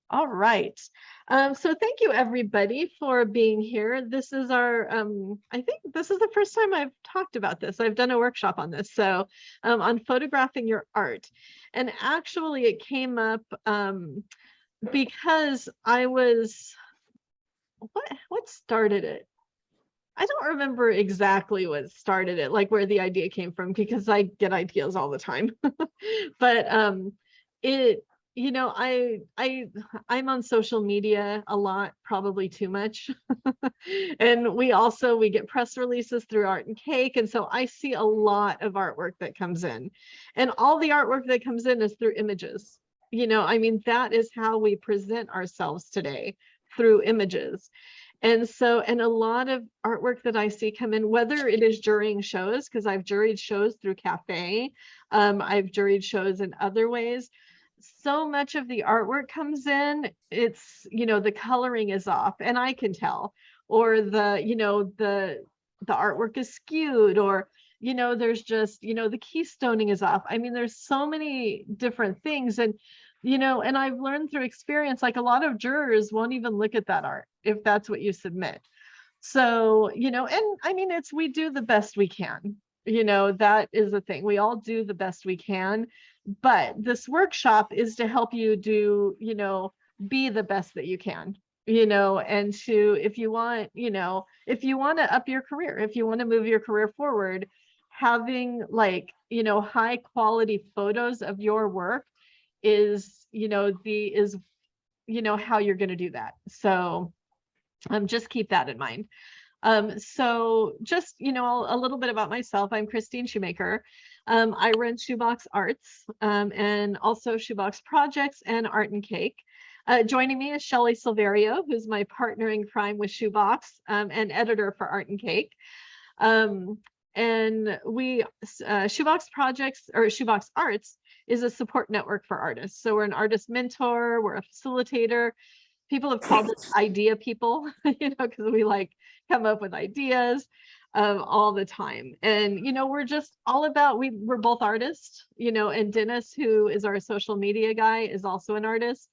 All right. So thank you everybody for being here. This is our, I think this is the first time I've talked about this. I've done a workshop on this. So on photographing your art. And actually it came up because I was, what started it? I don't remember exactly what started it, like where the idea came from, because I get ideas all the time. But it, you know, I'm on social media a lot, probably too much. And we get press releases through Art and Cake, and so I see a lot of artwork that comes in. And all the artwork that comes in is through images. I mean, that is how we present ourselves today, through images. And so, and a lot of artwork that I see come in, whether it is during shows, because I've juried shows through Cafe, I've juried shows in other ways. So much of the artwork comes in, the coloring is off, and I can tell, or the artwork is skewed, or there's just, the keystoning is off. I mean, there's so many different things. And I've learned through experience, like a lot of jurors won't even look at that art if that's what you submit. So, and I mean, we do the best we can. That is the thing. We all do the best we can. But this workshop is to help you do, be the best that you can, and if you want to up your career, if you want to move your career forward, having like, high quality photos of your work is how you're going to do that. So just keep that in mind. So just a little bit about myself. I'm Christine Shoemaker. I run Shoebox Arts, and also Shoebox Projects and Art and Cake. Joining me is Shelly Silverio, who's my partner in crime with Shoebox, and editor for Art and Cake. And we Shoebox Projects, or Shoebox Arts, is a support network for artists. So we're an artist mentor, we're a facilitator. People have called us idea people, because we like come up with ideas all the time. And we're just all about, we're both artists, and Dennis, who is our social media guy, is also an artist.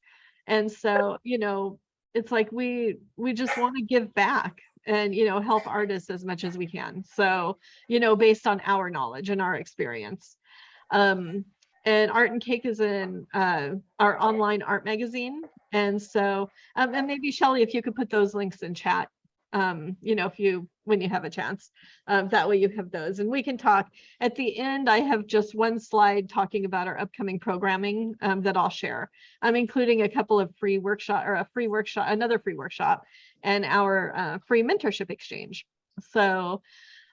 And so it's like we just want to give back and help artists as much as we can. So based on our knowledge and our experience. And Art and Cake is our online art magazine. And so, and maybe Shelly, if you could put those links in chat, when you have a chance, that way you have those and we can talk. At the end, I have just one slide talking about our upcoming programming that I'll share. I'm including a couple of another free workshop, and our free mentorship exchange. So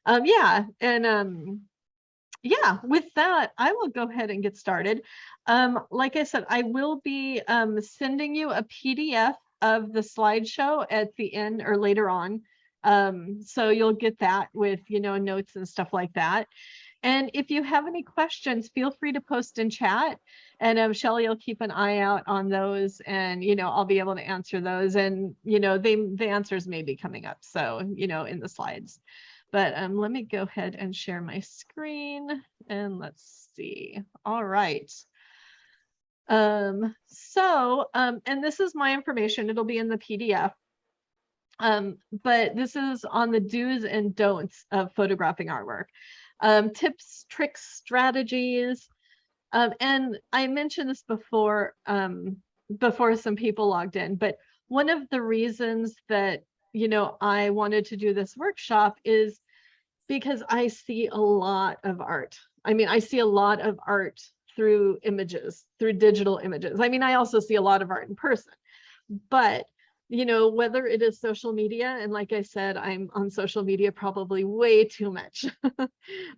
yeah, and yeah, with that, I will go ahead and get started. Like I said, I will be sending you a PDF of the slideshow at the end or later on. So you'll get that with, notes and stuff like that. And if you have any questions, feel free to post in chat, and Shelly will keep an eye out on those, and I'll be able to answer those. And the answers may be coming up, so in the slides. But let me go ahead and share my screen, and let's see. All right. And this is my information. It'll be in the PDF. But this is on the do's and don'ts of photographing artwork. Tips, tricks, strategies. And I mentioned this before some people logged in, but one of the reasons that I wanted to do this workshop is because I see a lot of art. I mean, I see a lot of art through images, through digital images. I mean, I also see a lot of art in person, but whether it is social media, and like I said, I'm on social media probably way too much,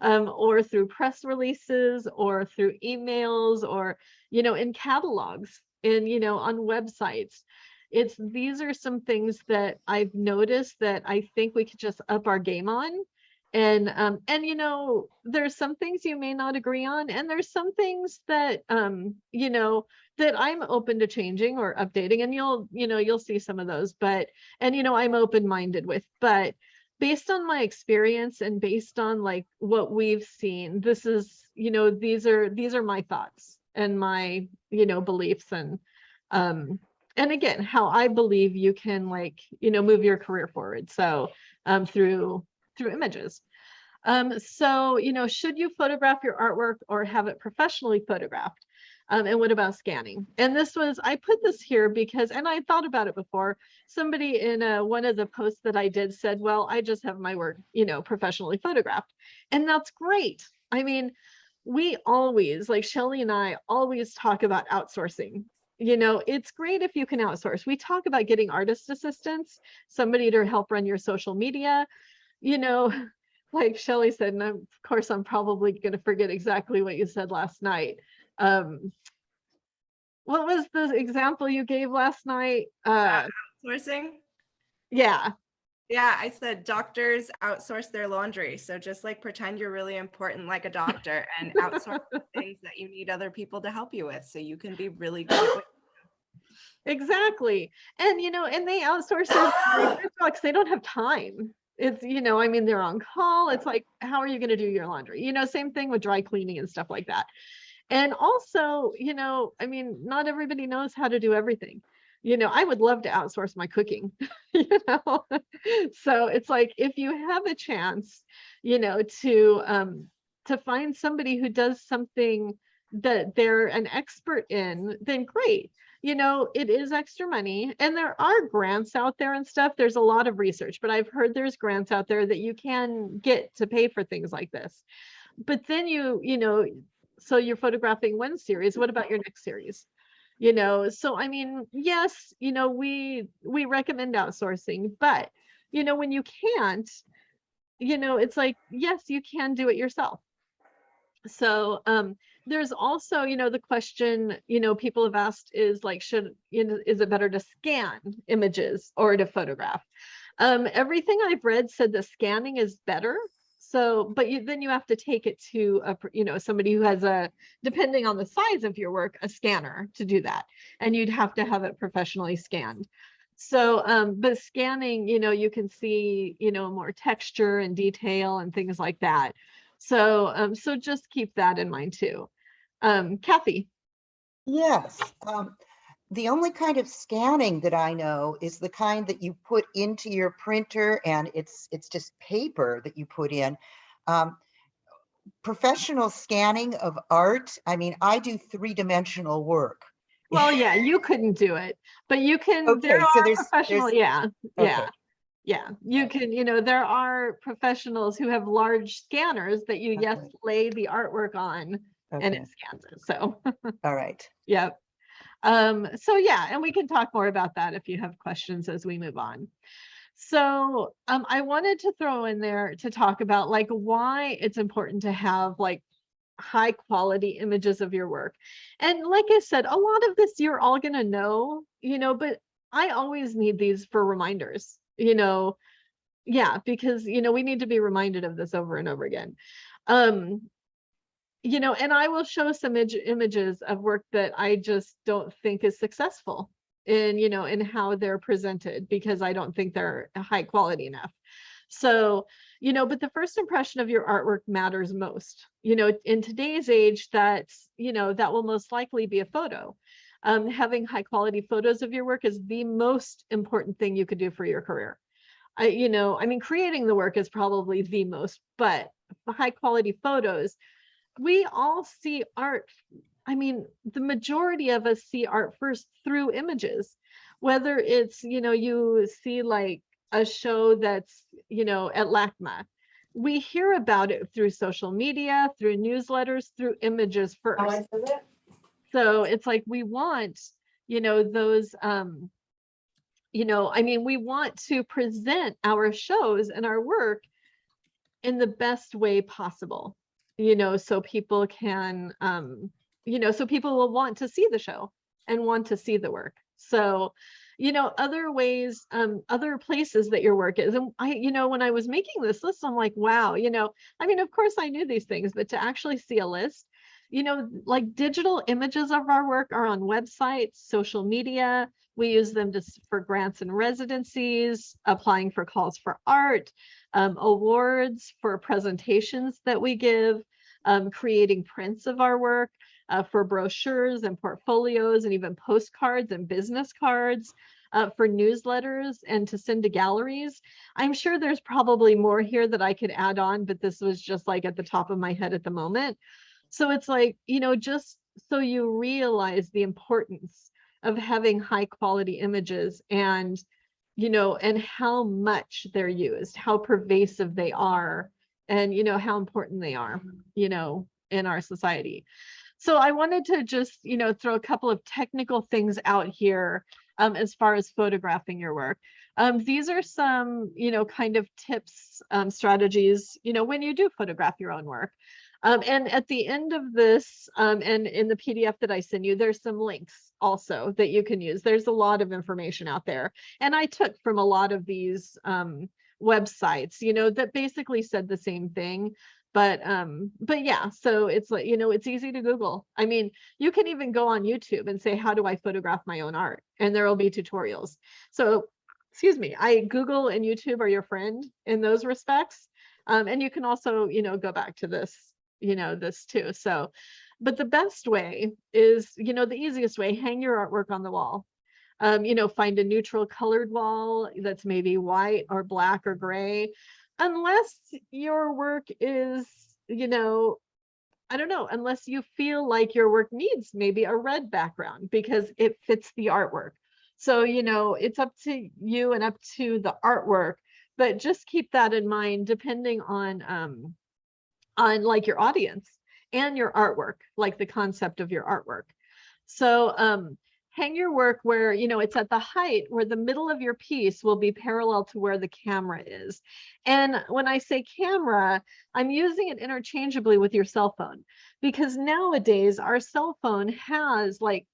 or through press releases, or through emails, or in catalogs, on websites. These are some things that I've noticed that I think we could just up our game on. And there's some things you may not agree on, and there's some things that that I'm open to changing or updating, and you'll see some of those. But I'm open-minded with, but based on my experience and based on like what we've seen, this is these are my thoughts and my beliefs, and and again, how I believe you can, like, move your career forward. So through images. So, should you photograph your artwork or have it professionally photographed? And what about scanning? And I put this here because, and I thought about it before, somebody in one of the posts that I did said, well, I just have my work, professionally photographed. And that's great. I mean, we always, like Shelly and I always talk about outsourcing. It's great if you can outsource. We talk about getting artist assistants, somebody to help run your social media, you know, like Shelly said, and of course, I'm probably going to forget exactly what you said last night. What was the example you gave last night? Outsourcing? Yeah. Yeah, I said doctors outsource their laundry. So just like pretend you're really important like a doctor and outsource things that you need other people to help you with so you can be really good at what Exactly. And, and they outsource it because they don't have time. It's, I mean, they're on call. It's like, how are you going to do your laundry? Same thing with dry cleaning and stuff like that. And also, I mean, not everybody knows how to do everything. I would love to outsource my cooking, you know. So it's like, if you have a chance, to find somebody who does something that they're an expert in, then great. It is extra money, and there are grants out there and stuff. There's a lot of research, but I've heard there's grants out there that you can get to pay for things like this. But then so you're photographing one series. What about your next series? So I mean, yes, we recommend outsourcing, but when you can't, it's like, yes, you can do it yourself. So there's also, the question, people have asked is like, is it better to scan images or to photograph? Everything I've read said the scanning is better. So, but then you have to take it to somebody who has depending on the size of your work, a scanner to do that. And you'd have to have it professionally scanned. So, but scanning, you can see, more texture and detail and things like that. So, so just keep that in mind too. Kathy. Yes. The only kind of scanning that I know is the kind that you put into your printer and it's just paper that you put in. Professional scanning of art, I mean, I do three-dimensional work. Well, yeah, you couldn't do it, but you can, Okay, there so are there's professional, yeah, okay. yeah, you can, there are professionals who have large scanners that you, yes, Okay. lay the artwork on and it Okay. scans it. So, All right. yeah. So yeah, and we can talk more about that if you have questions as we move on. So, I wanted to throw in there to talk about like why it's important to have like high quality images of your work. And like I said, a lot of this you're all going to know, but I always need these for reminders, yeah, because, we need to be reminded of this over and over again. And I will show some images of work that I just don't think is successful in how they're presented, because I don't think they're high quality enough. So, but the first impression of your artwork matters most. In today's age, that will most likely be a photo. Having high quality photos of your work is the most important thing you could do for your career. I mean, creating the work is probably the most, but high quality photos, we all see art. I mean, the majority of us see art first through images, whether it's, you see like a show that's, at LACMA. We hear about it through social media, through newsletters, through images first. So it's like we want, those, I mean, we want to present our shows and our work in the best way possible, so people can, so people will want to see the show and want to see the work. So, other ways, other places that your work is. And when I was making this list, I'm like, wow, I mean, of course I knew these things, but to actually see a list, like digital images of our work are on websites, social media. We use them for grants and residencies, applying for calls for art, awards for presentations that we give, creating prints of our work. for brochures and portfolios and even postcards and business cards, for newsletters and to send to galleries. I'm sure there's probably more here that I could add on, but this was just like at the top of my head at the moment. So it's like, just so you realize the importance of having high quality images and, and how much they're used, how pervasive they are, and, how important they are, in our society. So I wanted to just, throw a couple of technical things out here as far as photographing your work. These are some, kind of tips, strategies, when you do photograph your own work. And at the end of this, and in the PDF that I send you, there's some links also that you can use. There's a lot of information out there. And I took from a lot of these websites, that basically said the same thing. But yeah, so it's like, it's easy to Google. I mean, you can even go on YouTube and say, how do I photograph my own art? And there will be tutorials. So, excuse me, Google and YouTube are your friend in those respects. And you can also, go back to this, this too. So, but the best way is, the easiest way, hang your artwork on the wall. Find a neutral colored wall that's maybe white or black or gray, unless your work is, I don't know, unless you feel like your work needs maybe a red background because it fits the artwork. So, it's up to you and up to the artwork, but just keep that in mind depending on like your audience and your artwork, like the concept of your artwork. So, hang your work where, it's at the height where the middle of your piece will be parallel to where the camera is. And when I say camera, I'm using it interchangeably with your cell phone, because nowadays our cell phone has like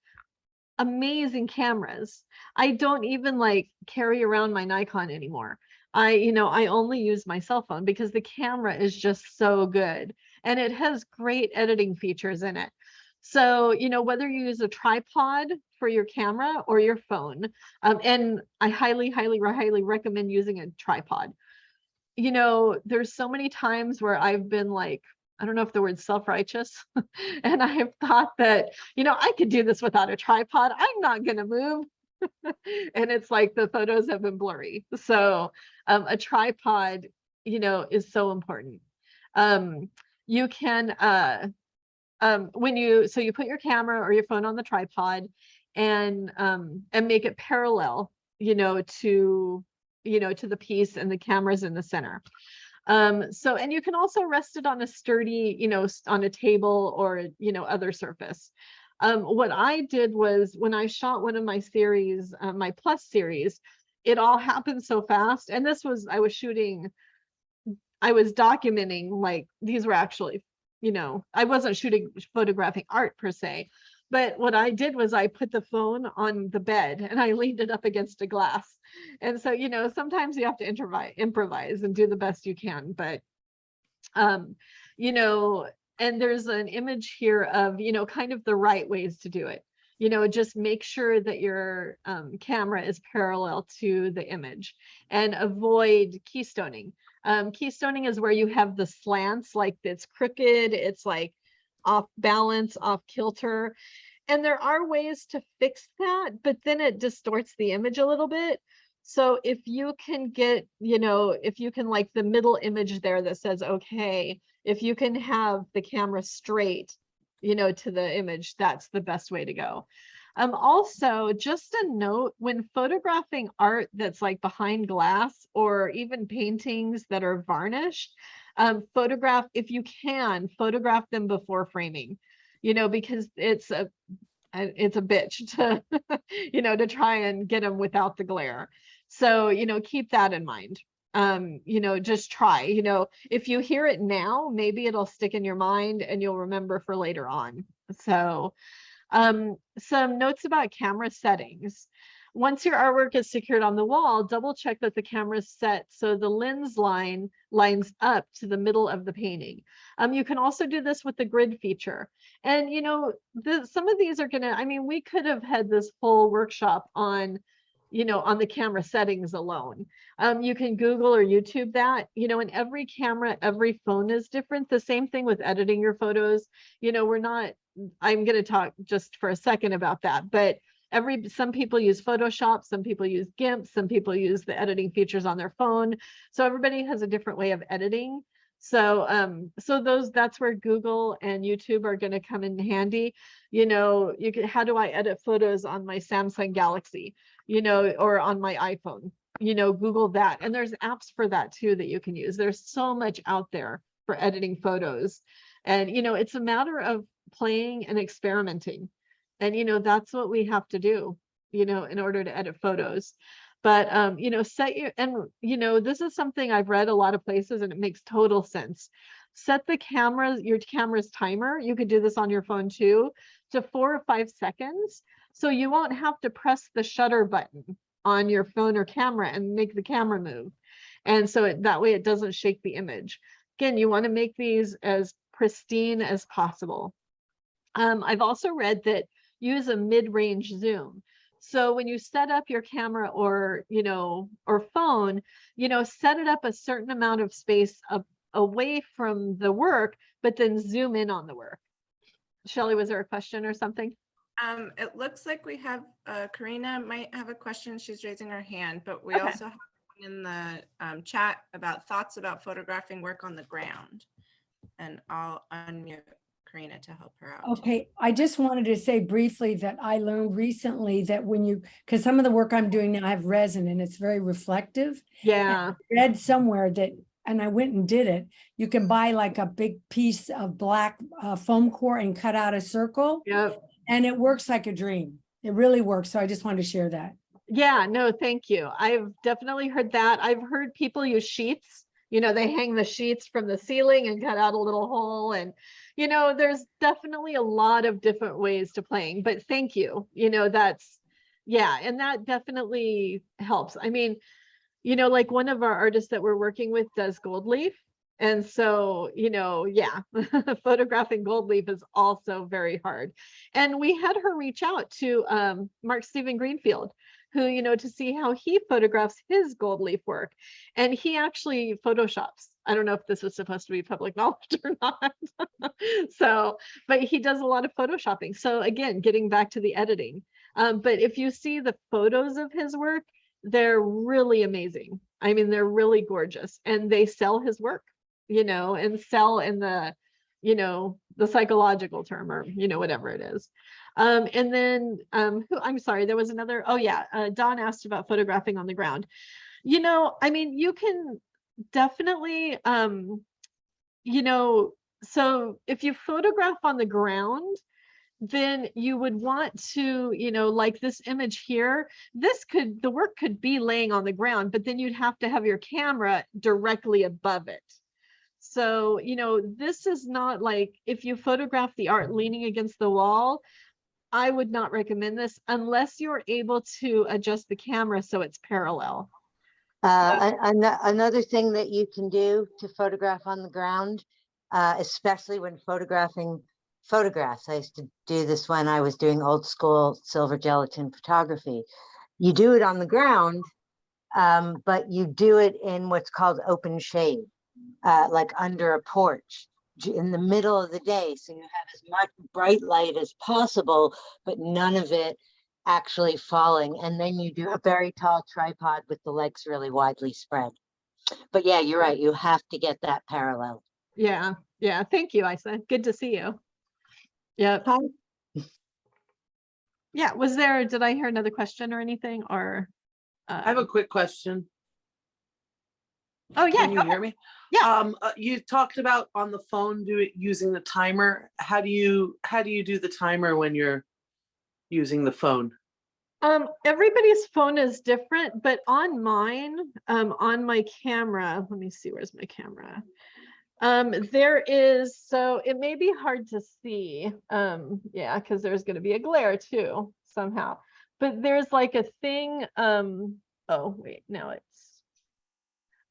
amazing cameras. I don't even like carry around my Nikon anymore. I only use my cell phone because the camera is just so good and it has great editing features in it. So, whether you use a tripod for your camera or your phone, and I highly, highly, highly recommend using a tripod. There's so many times where I've been like, I don't know if the word self-righteous, and I have thought that, I could do this without a tripod. I'm not going to move. And it's like the photos have been blurry. So a tripod, is so important. You can, so you put your camera or your phone on the tripod and make it parallel, to the piece, and the camera's in the center. So, and you can also rest it on a sturdy, on a table or, other surface. What I did was when I shot one of my series, my Plus series, it all happened so fast. And this was, I was documenting, like, these were actually, I wasn't photographing art per se, but what I did was I put the phone on the bed and I leaned it up against a glass. And so, sometimes you have to improvise and do the best you can, but, and there's an image here of, kind of the right ways to do it. Just make sure that your camera is parallel to the image and avoid keystoning. Keystoning is where you have the slants, like it's crooked, it's like off balance, off kilter. And there are ways to fix that, but then it distorts the image a little bit. So if you can get, if you can, like the middle image there that says, okay, if you can have the camera straight, to the image, that's the best way to go. Also, just a note, when photographing art that's like behind glass or even paintings that are varnished, if you can, photograph them before framing, because it's a bitch to, to try and get them without the glare. So, keep that in mind. Just try, if you hear it now, maybe it'll stick in your mind and you'll remember for later on. So, some notes about camera settings. Once your artwork is secured on the wall, double check that the camera is set so the lens line lines up to the middle of the painting. You can also do this with the grid feature. And, some of these are we could have had this whole workshop on, on the camera settings alone. You can Google or YouTube that, and every camera, every phone is different. The same thing with editing your photos. We're not I'm going to talk just for a second about that, but some people use Photoshop, some people use GIMP, some people use the editing features on their phone. So everybody has a different way of editing. So that's where Google and YouTube are going to come in handy. You know, how do I edit photos on my Samsung Galaxy, you know, or on my iPhone? You know, Google that. And there's apps for that too that you can use. There's so much out there for editing photos. And, you know, it's a matter of playing and experimenting. And, you know, that's what we have to do, you know, in order to edit photos. But, you know, you know, this is something I've read a lot of places and it makes total sense. Set your camera's timer. You could do this on your phone too, to 4 or 5 seconds. So you won't have to press the shutter button on your phone or camera and make the camera move. And so that way it doesn't shake the image. Again, you want to make these as pristine as possible. I've also read that use a mid-range zoom. So when you set up your camera or, you know, or phone, you know, set it up a certain amount of space away from the work, but then zoom in on the work. Shelley, was there a question or something? It looks like we have, Karina might have a question. She's raising her hand, but we Okay. also have one in the chat about thoughts about photographing work on the ground. And I'll unmute Karina to help her out. Okay, I just wanted to say briefly that I learned recently that because some of the work I'm doing now, I have resin and it's very reflective. Yeah. I read somewhere that, and I went and did it, you can buy like a big piece of black foam core and cut out a circle. Yep. And it works like a dream. It really works. So I just wanted to share that. Yeah, no, thank you. I've definitely heard that. I've heard people use sheets. You know, they hang the sheets from the ceiling and cut out a little hole. And, you know, there's definitely a lot of different ways to playing, but thank you. You know, yeah, and that definitely helps. I mean, you know, like one of our artists that we're working with does gold leaf. And so, you know, yeah, photographing gold leaf is also very hard. And we had her reach out to Mark Steven Greenfield, who, you know, to see how he photographs his gold leaf work. And he actually Photoshops. I don't know if this was supposed to be public knowledge or not. So, but he does a lot of Photoshopping. So again, getting back to the editing. But if you see the photos of his work, they're really amazing. I mean, they're really gorgeous, and they sell his work, you know, and sell in the, you know, the psychological term, or, you know, whatever it is. And then I'm sorry, there was another, oh yeah, Don asked about photographing on the ground. You know, I mean, you can definitely, you know, so if you photograph on the ground, then you would want to, you know, like this image here, the work could be laying on the ground, but then you'd have to have your camera directly above it. So, you know, this is not like, if you photograph the art leaning against the wall, I would not recommend this unless you're able to adjust the camera so it's parallel. Another thing that you can do to photograph on the ground, especially when photographing photographs. I used to do this when I was doing old school silver gelatin photography. You do it on the ground, but you do it in what's called open shade, like under a porch in the middle of the day. So you have as much bright light as possible, but none of it actually falling. And then you do a very tall tripod with the legs really widely spread. But yeah, you're right. You have to get that parallel. Yeah. Yeah. Thank you, Isa. Good to see you. Yep. Hi. Yeah. Did I hear another question or anything, or? I have a quick question. Oh yeah. Can you hear me? Yeah. You talked about on the phone using the timer. How do you do the timer when you're using the phone? Everybody's phone is different, but on mine, on my camera, let me see, where's my camera? There is, so it may be hard to see. Yeah, because there's going to be a glare too somehow, but there's like a thing. Oh wait, now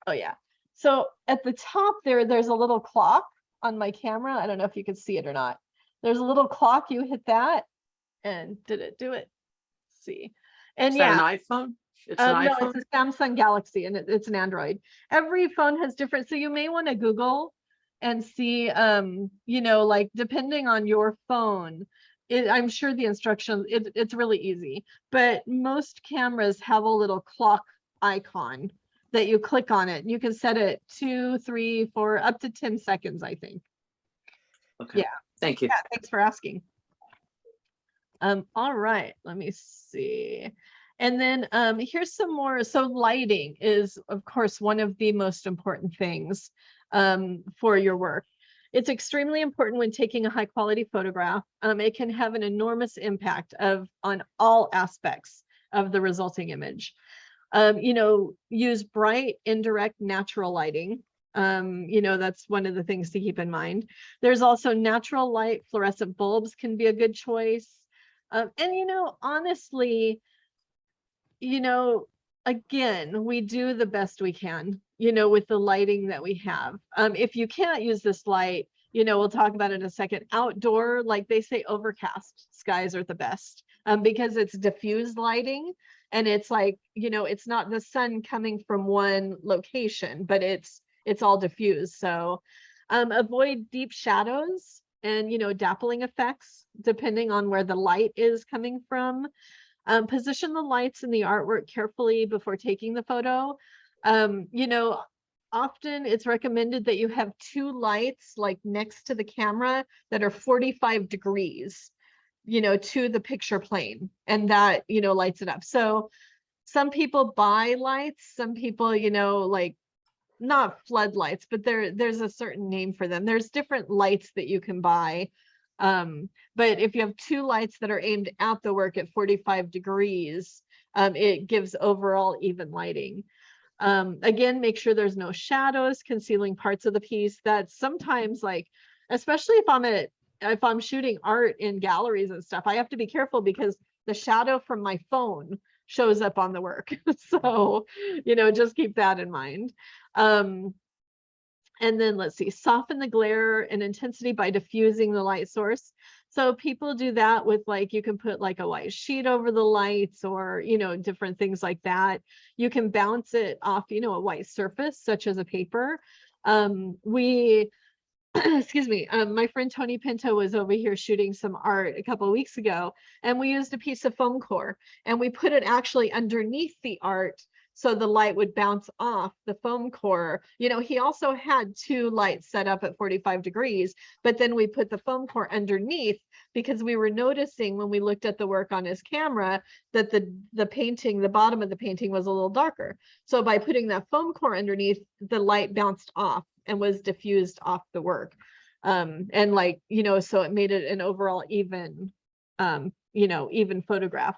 oh yeah. So at the top there's a little clock on my camera. I don't know if you can see it or not. There's a little clock, you hit that, and did it do it? Let's see. And Is yeah. that an iPhone? It's an No, iPhone? it's a Samsung Galaxy, and it's an Android. Every phone has different, so you may want to Google and see, you know, like depending on your phone, I'm sure the instructions, it's really easy, but most cameras have a little clock icon that you click on it. You can set it 2, 3, 4, up to 10 seconds, I think. Okay. Yeah. Thank you. Yeah, thanks for asking. All right, let me see. And then here's some more. So lighting is, of course, one of the most important things for your work. It's extremely important when taking a high quality photograph. It can have an enormous impact on all aspects of the resulting image. You know, use bright, indirect, natural lighting. You know, that's one of the things to keep in mind. There's also natural light, fluorescent bulbs can be a good choice. And, you know, honestly, you know, again, we do the best we can, you know, with the lighting that we have. If you can't use this light, you know, we'll talk about it in a second. Outdoor, like they say, overcast skies are the best because it's diffused lighting. And it's like, you know, it's not the sun coming from one location, but it's all diffused. So avoid deep shadows and, you know, dappling effects, depending on where the light is coming from. Position the lights in the artwork carefully before taking the photo. You know, often it's recommended that you have 2 lights like next to the camera that are 45 degrees, you know, to the picture plane, and that, you know, lights it up. So some people buy lights, some people, you know, like not floodlights, but there's a certain name for them. There's different lights that you can buy. But if you have 2 lights that are aimed at the work at 45 degrees, it gives overall even lighting. Again, make sure there's no shadows concealing parts of the piece. That sometimes, like, especially if I'm shooting art in galleries and stuff, I have to be careful because the shadow from my phone shows up on the work. So, you know, just keep that in mind. And then let's see, soften the glare and intensity by diffusing the light source. So people do that with, like, you can put like a white sheet over the lights, or, you know, different things like that. You can bounce it off, you know, a white surface such as a paper. Excuse me, my friend Tony Pinto was over here shooting some art a couple of weeks ago, and we used a piece of foam core and we put it actually underneath the art so the light would bounce off the foam core. You know, he also had 2 lights set up at 45 degrees, but then we put the foam core underneath because we were noticing when we looked at the work on his camera that the painting, the bottom of the painting was a little darker. So by putting that foam core underneath, the light bounced off and was diffused off the work. And, like, you know, so it made it an overall even, you know, even photograph.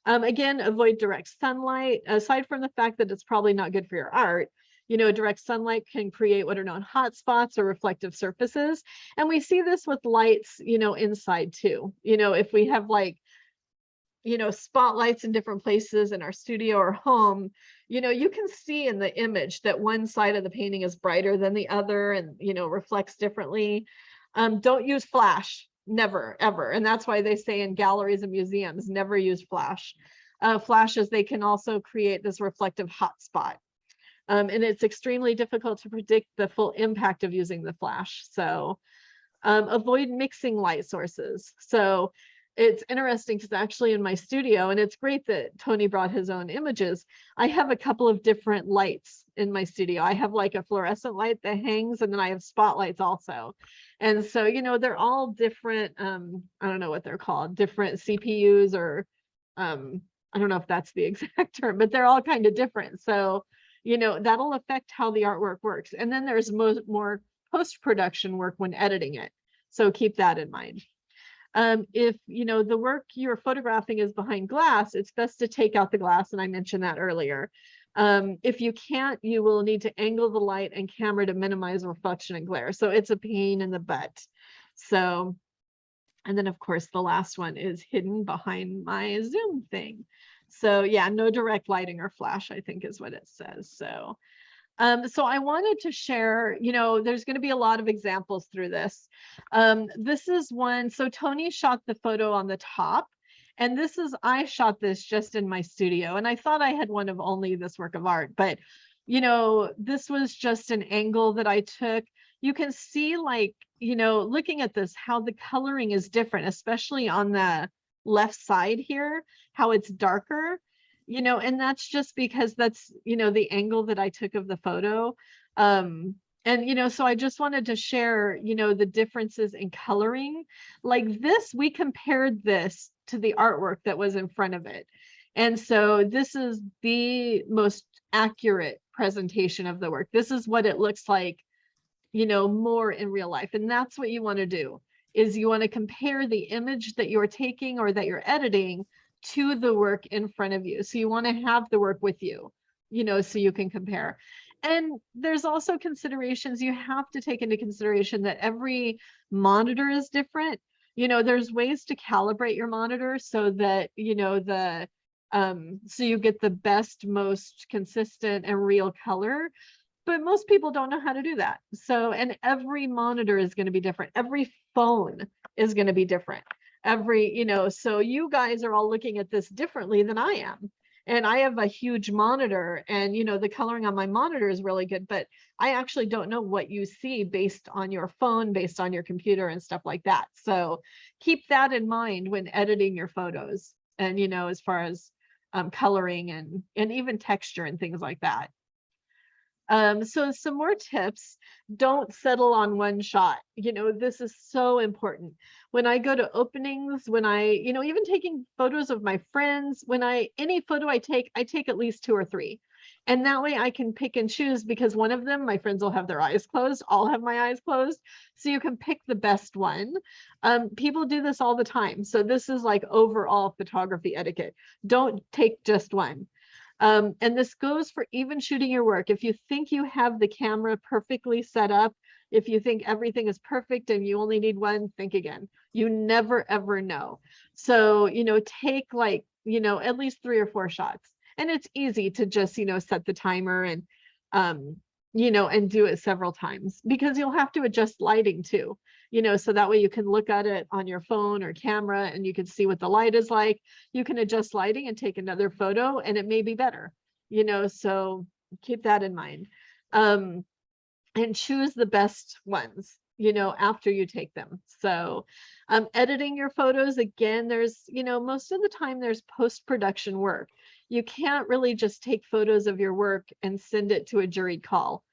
Again, avoid direct sunlight. Aside from the fact that it's probably not good for your art, you know, direct sunlight can create what are known hot spots or reflective surfaces. And we see this with lights, you know, inside too. You know, if we have, like, you know, spotlights in different places in our studio or home, you know, you can see in the image that one side of the painting is brighter than the other and, you know, reflects differently. Don't use flash. Never, ever. And that's why they say in galleries and museums, never use flash. Flashes, they can also create this reflective hotspot. And it's extremely difficult to predict the full impact of using the flash. So avoid mixing light sources. So it's interesting because actually in my studio, and it's great that Tony brought his own images, I have a couple of different lights in my studio. I have like a fluorescent light that hangs, and then I have spotlights also. And so, you know, they're all different, I don't know what they're called, different CPUs, or I don't know if that's the exact term, but they're all kind of different. So, you know, that'll affect how the artwork works. And then there's more post-production work when editing it. So keep that in mind. If, you know, the work you're photographing is behind glass, it's best to take out the glass. And I mentioned that earlier. If you can't, you will need to angle the light and camera to minimize reflection and glare. So it's a pain in the butt. So, and then of course, the last one is hidden behind my Zoom thing. So yeah, no direct lighting or flash, I think is what it says. So so I wanted to share, you know, there's going to be a lot of examples through this. This is one. So Tony shot the photo on the top, and I shot this just in my studio, and I thought I had one of only this work of art, but, you know, this was just an angle that I took. you can see like, you know, looking at this, how the coloring is different, especially on the left side here, how it's darker, you know, and that's just because that's, you know, the angle that I took of the photo. And, you know, so I just wanted to share, you know, the differences in coloring. Like this, we compared this to the artwork that was in front of it. And so this is the most accurate presentation of the work. This is what it looks like, you know, more in real life. And that's what you want to do, is you want to compare the image that you're taking or that you're editing to the work in front of you. So you want to have the work with you, you know, so you can compare. And there's also considerations you have to take into consideration, that every monitor is different. You know, there's ways to calibrate your monitor so that, you know, so you get the best, most consistent and real color. But most people don't know how to do that. So, and every monitor is going to be different. Every phone is going to be different. You know, so you guys are all looking at this differently than I am. And I have a huge monitor, and, you know, the coloring on my monitor is really good, but I actually don't know what you see based on your phone, based on your computer and stuff like that. So keep that in mind when editing your photos, and, you know, as far as coloring and even texture and things like that. So some more tips: don't settle on one shot. You know, this is so important. When I go to openings, when you know, even taking photos of my friends, any photo I take at least 2 or 3. And that way I can pick and choose, because one of them, my friends will have their eyes closed. I'll have my eyes closed. So you can pick the best one. People do this all the time. So this is like overall photography etiquette. Don't take just one. And this goes for even shooting your work. If you think you have the camera perfectly set up, if you think everything is perfect and you only need one, think again. You never, ever know. So, you know, take like, you know, at least 3 or 4 shots. And it's easy to just, you know, set the timer and, you know, and do it several times, because you'll have to adjust lighting too, you know, so that way you can look at it on your phone or camera and you can see what the light is like. You can adjust lighting and take another photo and it may be better, you know, so keep that in mind. And choose the best ones, you know, after you take them. So editing your photos, again, there's, you know, most of the time there's post-production work. You can't really just take photos of your work and send it to a juried call.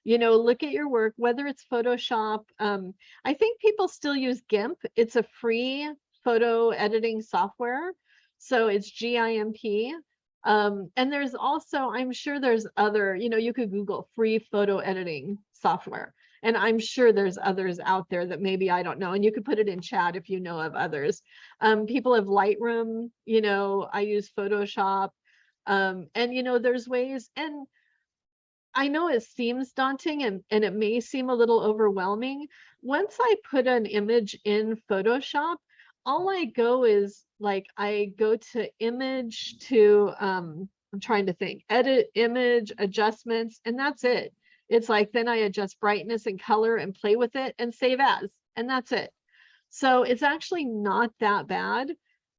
You know, look at your work, whether it's Photoshop. I think people still use GIMP. It's a free photo editing software. So it's GIMP. And there's also, I'm sure there's other, you know, you could Google free photo editing software. And I'm sure there's others out there that maybe I don't know. And you could put it in chat if you know of others. People have Lightroom, you know, I use Photoshop. And, you know, there's ways, and I know it seems daunting and it may seem a little overwhelming. Once I put an image in Photoshop, all I go is like, I go to image to, I'm trying to think, edit image adjustments, and that's it. It's like, then I adjust brightness and color and play with it and save as, and that's it. So it's actually not that bad.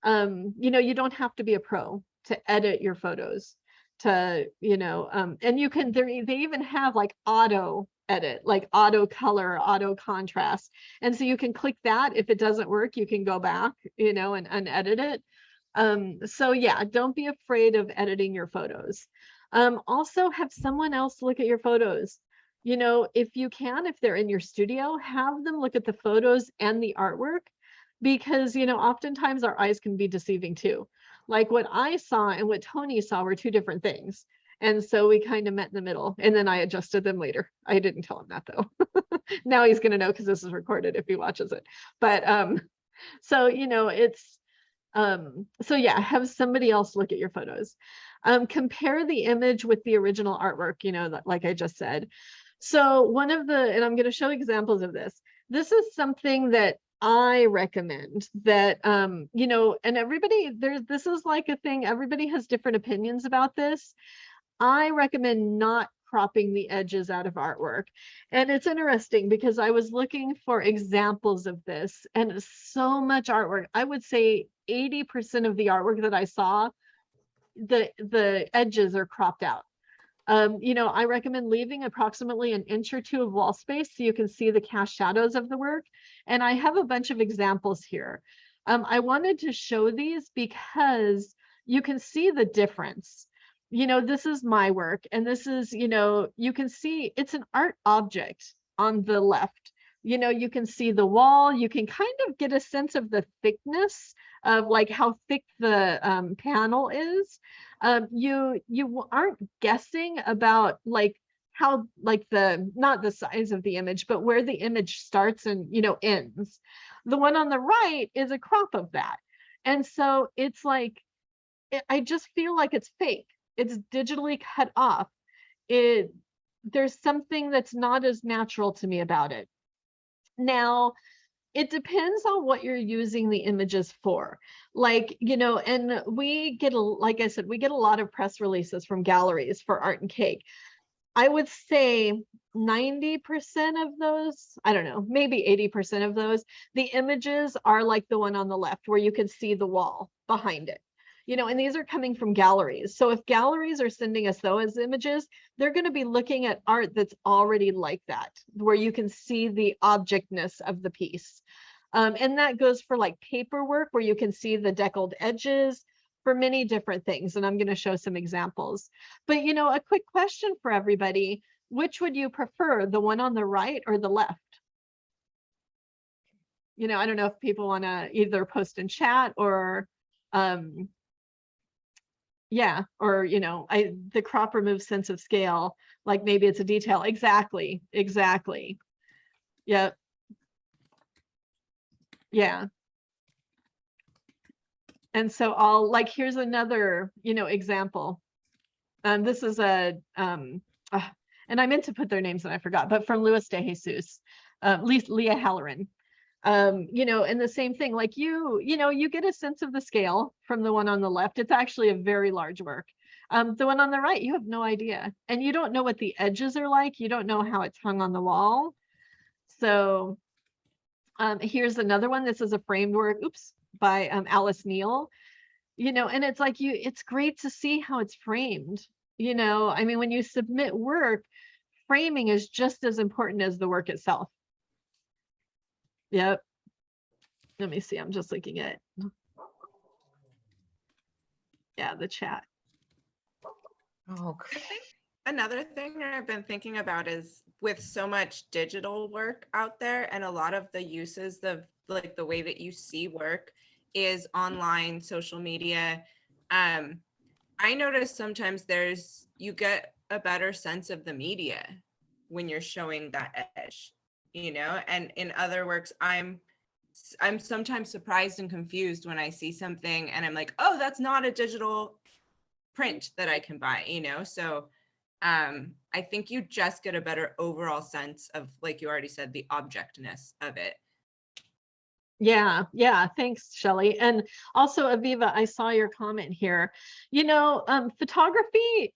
You know, you don't have to be a pro to edit your photos, to, you know, and you can, they even have like auto edit, like auto color, auto contrast. And so you can click that. If it doesn't work, you can go back, you know, and unedit it. So yeah, don't be afraid of editing your photos. Also have someone else look at your photos. You know, if you can, if they're in your studio, have them look at the photos and the artwork, because, you know, oftentimes our eyes can be deceiving too. Like what I saw and what Tony saw were 2 different things. And so we kind of met in the middle, and then I adjusted them later. I didn't tell him that though. Now he's going to know, because this is recorded if he watches it. But so, you know, it's so yeah, have somebody else look at your photos. Compare the image with the original artwork, you know, like I just said. So one of the, and I'm going to show examples of this. This is something that I recommend, that, you know, and everybody, this is like a thing, everybody has different opinions about this. I recommend not cropping the edges out of artwork. And it's interesting because I was looking for examples of this, and so much artwork, I would say 80% of the artwork that I saw, the edges are cropped out. You know, I recommend leaving approximately an inch or two of wall space so you can see the cast shadows of the work. And I have a bunch of examples here. I wanted to show these because you can see the difference. You know, this is my work, and this is, you know, you can see it's an art object on the left. You know, you can see the wall, you can kind of get a sense of the thickness of like how thick the panel is. You aren't guessing about like how, like the, not the size of the image, but where the image starts and, you know, ends. The one on the right is a crop of that. And so it's like, I just feel like it's fake. It's digitally cut off. There's something that's not as natural to me about it. Now, it depends on what you're using the images for. Like, you know, and we get like I said, we get a lot of press releases from galleries for art and cake. I would say 90% of those, I don't know, maybe 80% of those, the images are like the one on the left where you can see the wall behind it. You know, and these are coming from galleries. So if galleries are sending us those images, they're going to be looking at art that's already like that, where you can see the objectness of the piece. And that goes for like paperwork, where you can see the deckled edges, for many different things. And I'm going to show some examples. But, you know, a quick question for everybody: which would you prefer, the one on the right or the left? You know, I don't know if people want to either post in chat or yeah, or, you know, the crop removes sense of scale, like maybe it's a detail. Exactly. Yep. Yeah. And so I'll like, here's another, you know, example. This is a and I meant to put their names and I forgot, but from Luis de Jesus, Leah Halloran. You know, and the same thing, like you know, you get a sense of the scale from the one on the left. It's actually a very large work. The one on the right, you have no idea. And you don't know what the edges are like. You don't know how it's hung on the wall. So here's another one. This is a framed work, by Alice Neal. You know, and it's like it's great to see how it's framed. You know, I mean, when you submit work, framing is just as important as the work itself. Yep. Let me see. I'm just looking at, yeah, the chat. Oh, I think another thing I've been thinking about is with so much digital work out there, and a lot of the uses of like the way that you see work is online, social media. I notice sometimes you get a better sense of the media when you're showing that edge, you know, and in other works, I'm sometimes surprised and confused when I see something and I'm like, oh, that's not a digital print that I can buy, you know? So I think you just get a better overall sense of, like you already said, the objectness of it. Yeah. Thanks, Shelley. And also, Aviva, I saw your comment here. You know, photography,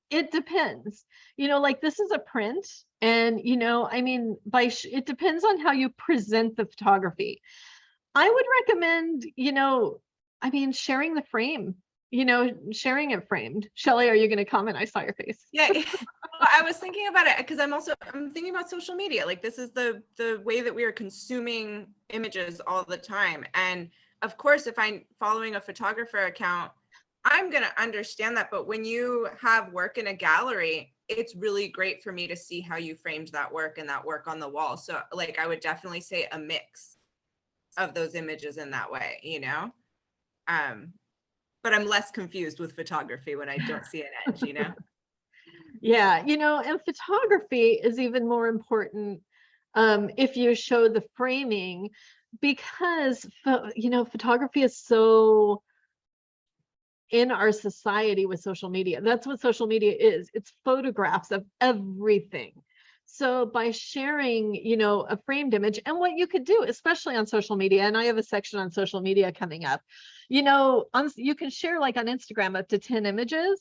it depends. You know, like this is a print, and you know, I mean, it depends on how you present the photography. I would recommend, you know, I mean, sharing the frame. You know, sharing it framed. Shelley, are you going to comment? I saw your face. Yeah, well, I was thinking about it because I'm thinking about social media. Like this is the way that we are consuming images all the time. And of course, if I'm following a photographer account, I'm going to understand that. But when you have work in a gallery, it's really great for me to see how you framed that work and that work on the wall. So like, I would definitely say a mix of those images in that way, you know? But I'm less confused with photography when I don't see an edge, you know? Yeah, you know, and photography is even more important if you show the framing, because, you know, photography is so in our society with social media. That's what social media is. It's photographs of everything. So by sharing, you know, a framed image, and what you could do, especially on social media, and I have a section on social media coming up, you know, you can share like on Instagram up to 10 images,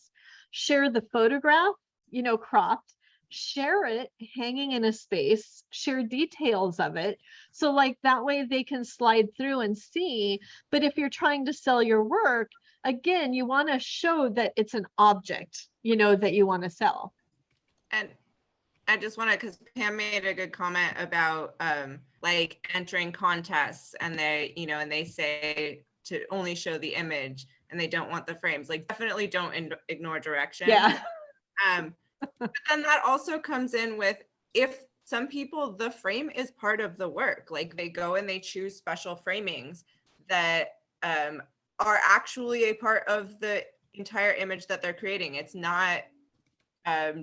share the photograph, you know, cropped, share it hanging in a space, share details of it. So like that way they can slide through and see. But if you're trying to sell your work, again, you want to show that it's an object, you know, that you want to sell. And I just want to, because Pam made a good comment about like entering contests, and they, you know, and they say to only show the image and they don't want the frames. Like, definitely don't ignore directions. Yeah. But then that also comes in with, if some people, the frame is part of the work, like they go and they choose special framings that are actually a part of the entire image that they're creating. It's not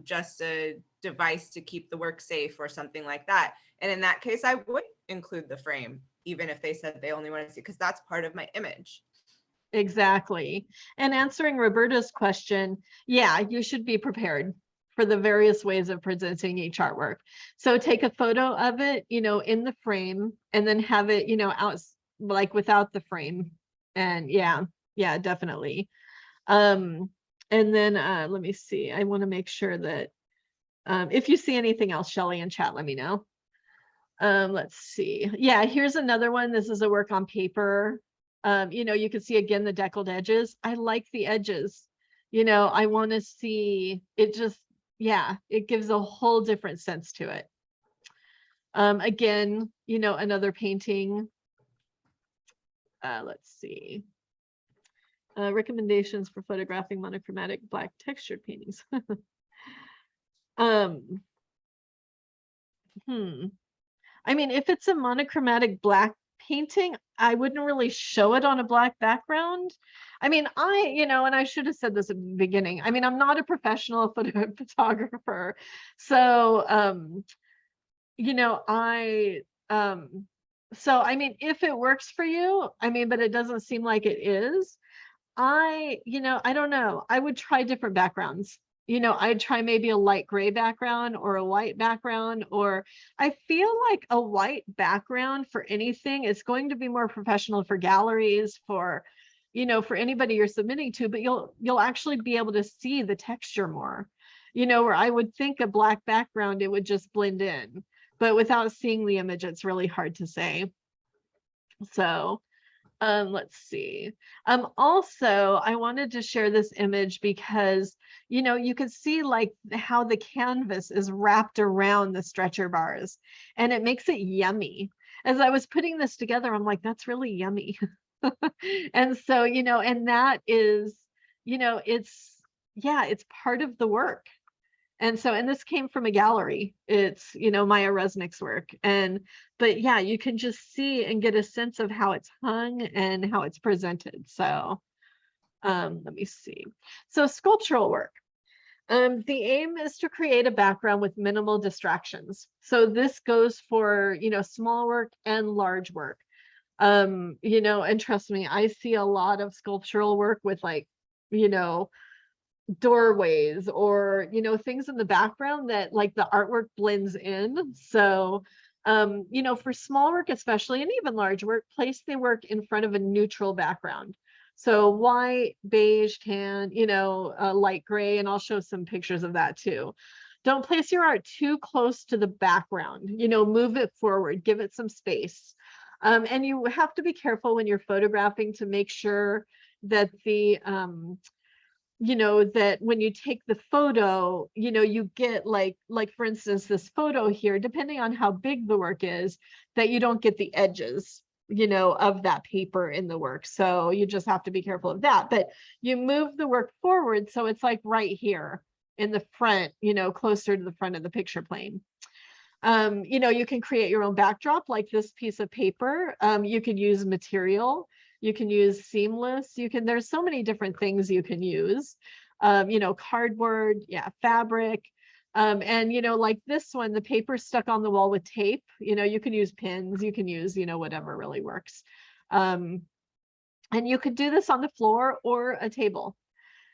just a device to keep the work safe or something like that. And in that case, I would include the frame, even if they said they only want to see, because that's part of my image. Exactly. And answering Roberta's question, yeah, you should be prepared for the various ways of presenting each artwork. So take a photo of it, you know, in the frame, and then have it, you know, out like without the frame. And yeah, definitely. And then let me see. I want to make sure that if you see anything else, Shelley, in chat, let me know. Let's see. Yeah, here's another one. This is a work on paper. You know, you can see again the deckled edges. I like the edges. You know, I want to see it. Just, yeah, it gives a whole different sense to it. Again, you know, another painting. Let's see. Recommendations for photographing monochromatic black textured paintings. I mean, if it's a monochromatic black painting, I wouldn't really show it on a black background. I mean, you know, and I should have said this at the beginning. I mean, I'm not a professional photographer. So, you know, so, I mean, if it works for you, I mean, but it doesn't seem like it is, you know, I don't know. I would try different backgrounds. You know, I'd try maybe a light gray background or a white background, or I feel like a white background for anything is going to be more professional for galleries, for, you know, for anybody you're submitting to, but you'll actually be able to see the texture more, you know, where I would think a black background, it would just blend in, but without seeing the image, it's really hard to say. So, let's see. Also, I wanted to share this image because, you know, you could see like how the canvas is wrapped around the stretcher bars, and it makes it yummy. As I was putting this together, I'm like, that's really yummy. And so, you know, and that is, you know, it's part of the work. And so, and this came from a gallery. It's, you know, Maya Resnick's work. But yeah, you can just see and get a sense of how it's hung and how it's presented. So let me see. So sculptural work. The aim is to create a background with minimal distractions. So this goes for, you know, small work and large work. You know, and trust me, I see a lot of sculptural work with, like, you know, doorways or, you know, things in the background that like the artwork blends in. So, you know, for small work especially, and even large work, place the work in front of a neutral background. So white, beige, tan, you know, light gray, and I'll show some pictures of that too. Don't place your art too close to the background, you know, move it forward, give it some space. And you have to be careful when you're photographing to make sure that the, you know, that when you take the photo, you know, you get like for instance, this photo here, depending on how big the work is, that you don't get the edges, you know, of that paper in the work. So you just have to be careful of that. But you move the work forward, so it's like right here in the front, you know, closer to the front of the picture plane. You know, you can create your own backdrop like this piece of paper. You could use material. You can use seamless. There's so many different things you can use. You know, cardboard, yeah, fabric. And, you know, like this one, the paper stuck on the wall with tape. You know, you can use pins, you can use, you know, whatever really works. And you could do this on the floor or a table.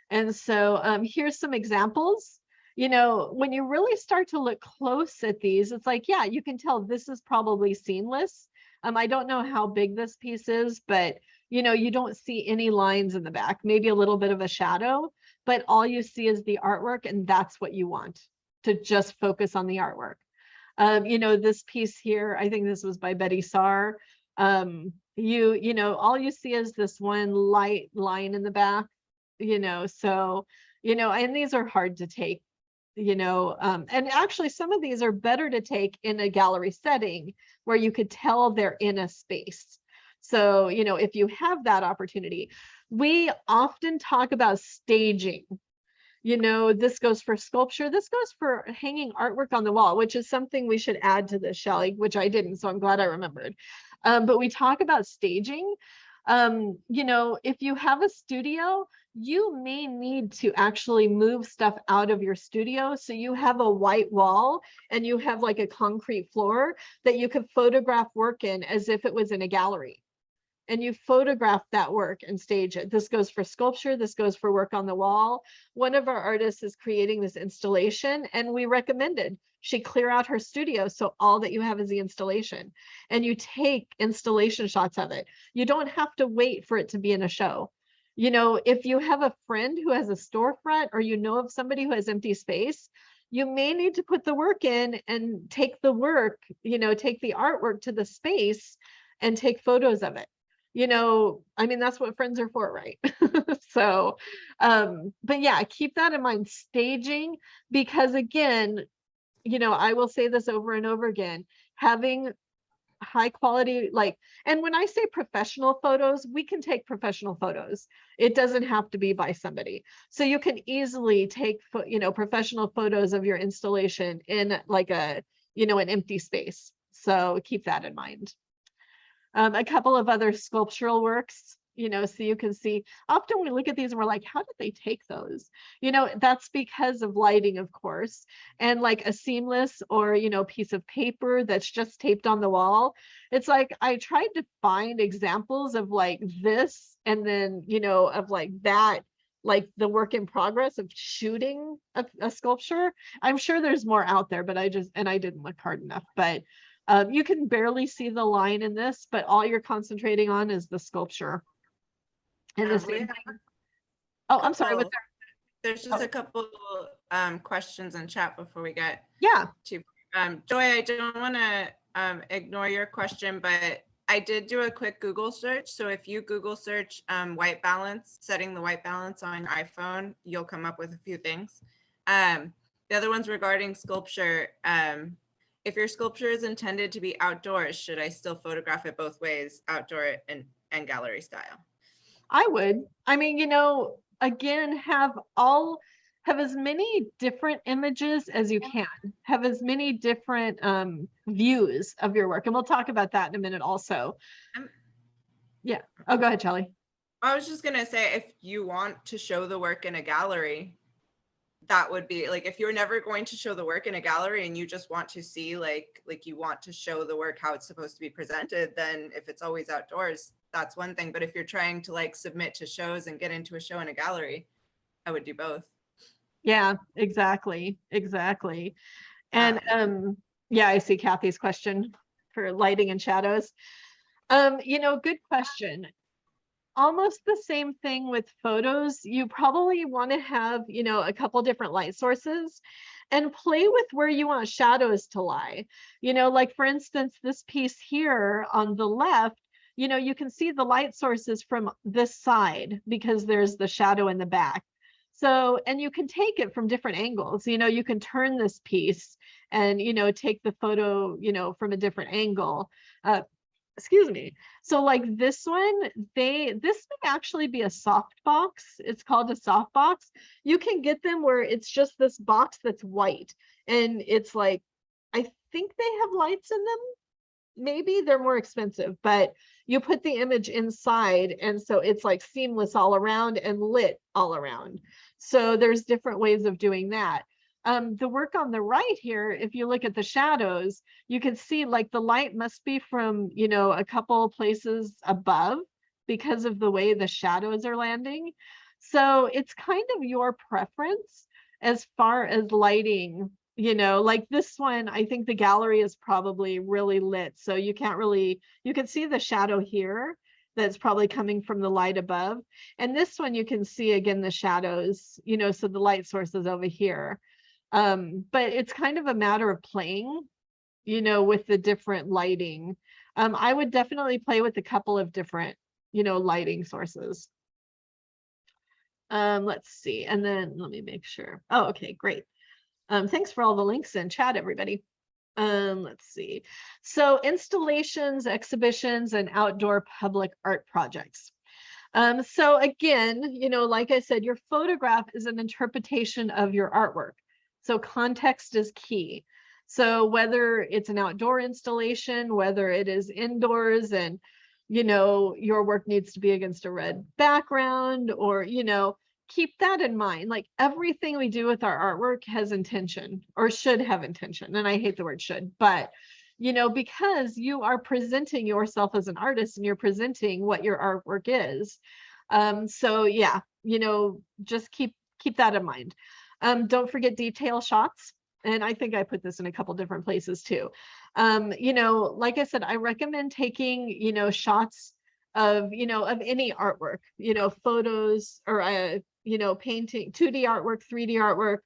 And so here's some examples. You know, when you really start to look close at these, it's like, yeah, you can tell this is probably seamless. I don't know how big this piece is, but, you know, you don't see any lines in the back, maybe a little bit of a shadow, but all you see is the artwork, and that's what you want, to just focus on the artwork. You know, this piece here, I think this was by Betty Saar. You know, all you see is this one light line in the back, you know, so, you know, and these are hard to take, and actually some of these are better to take in a gallery setting where you could tell they're in a space. So, if you have that opportunity, we often talk about staging. This goes for sculpture. This goes for hanging artwork on the wall, which is something we should add to this, Shelley, which I didn't, so I'm glad I remembered. But we talk about staging. If you have a studio, you may need to actually move stuff out of your studio. So you have a white wall and you have like a concrete floor that you could photograph work in as if it was in a gallery. And you photograph that work and stage it. This goes for sculpture. This goes for work on the wall. One of our artists is creating this installation and we recommended she clear out her studio so all that you have is the installation, and you take installation shots of it. You don't have to wait for it to be in a show. If you have a friend who has a storefront or of somebody who has empty space, you may need to put the work in and take the work, take the artwork to the space and take photos of it. That's what friends are for, right? So, but yeah, keep that in mind, staging, because again, I will say this over and over again, having high quality, and when I say professional photos, we can take professional photos. It doesn't have to be by somebody. So you can easily take, professional photos of your installation in like an empty space. So keep that in mind. A couple of other sculptural works, so you can see, often we look at these and we're like, how did they take those? That's because of lighting, of course, and like a seamless or, piece of paper that's just taped on the wall. It's like, I tried to find examples of like this, and then, of like that, like the work in progress of shooting a sculpture. I'm sure there's more out there, but I didn't look hard enough, but you can barely see the line in this, but all you're concentrating on is the sculpture. And the same thing. Oh, I'm sorry. What's There's just a couple questions in chat before we get Yeah. to Joy. I don't want to ignore your question, but I did do a quick Google search. So if you Google search white balance, setting the white balance on your iPhone, you'll come up with a few things. The other one's regarding sculpture. If your sculpture is intended to be outdoors, should I still photograph it both ways, outdoor and gallery style? I would. Again, have as many different images as you can. Have as many different views of your work. And we'll talk about that in a minute also. Yeah. Oh, go ahead, Charlie. I was just going to say, if you want to show the work in a gallery, that would be like, if you're never going to show the work in a gallery and you just want to see like you want to show the work how it's supposed to be presented, then if it's always outdoors, that's one thing. But if you're trying to like submit to shows and get into a show in a gallery, I would do both. Yeah, exactly. And yeah, I see Kathy's question for lighting and shadows. Good question. Almost the same thing with photos. You probably want to have, a couple different light sources and play with where you want shadows to lie. Like for instance, this piece here on the left, you can see the light sources from this side because there's the shadow in the back. So, and you can take it from different angles. You can turn this piece and, take the photo, from a different angle. Excuse me. So like this one, this may actually be a softbox. It's called a softbox. You can get them where it's just this box that's white. And it's like, I think they have lights in them. Maybe they're more expensive, but you put the image inside. And so it's like seamless all around and lit all around. So there's different ways of doing that. The work on the right here, if you look at the shadows, you can see like the light must be from, a couple places above because of the way the shadows are landing. So it's kind of your preference as far as lighting, like this one, I think the gallery is probably really lit. So you can see the shadow here that's probably coming from the light above. And this one, you can see again, the shadows, so the light source is over here. But it's kind of a matter of playing, with the different lighting. I would definitely play with a couple of different, lighting sources. Let's see. And then let me make sure. Oh, okay, great. Thanks for all the links in chat, everybody. Let's see. So installations, exhibitions, and outdoor public art projects. So again, you know, like I said, your photograph is an interpretation of your artwork. So context is key. So whether it's an outdoor installation, whether it is indoors and, you know, your work needs to be against a red background, or, you know, keep that in mind. Like everything we do with our artwork has intention, or should have intention. And I hate the word should, but you know, because you are presenting yourself as an artist and you're presenting what your artwork is. So yeah, you know, just keep that in mind. Don't forget detail shots. And I think I put this in a couple different places too. You know, like I said, I recommend taking, you know, shots of, you know, of any artwork, you know, photos or, you know, painting, 2D artwork, 3D artwork,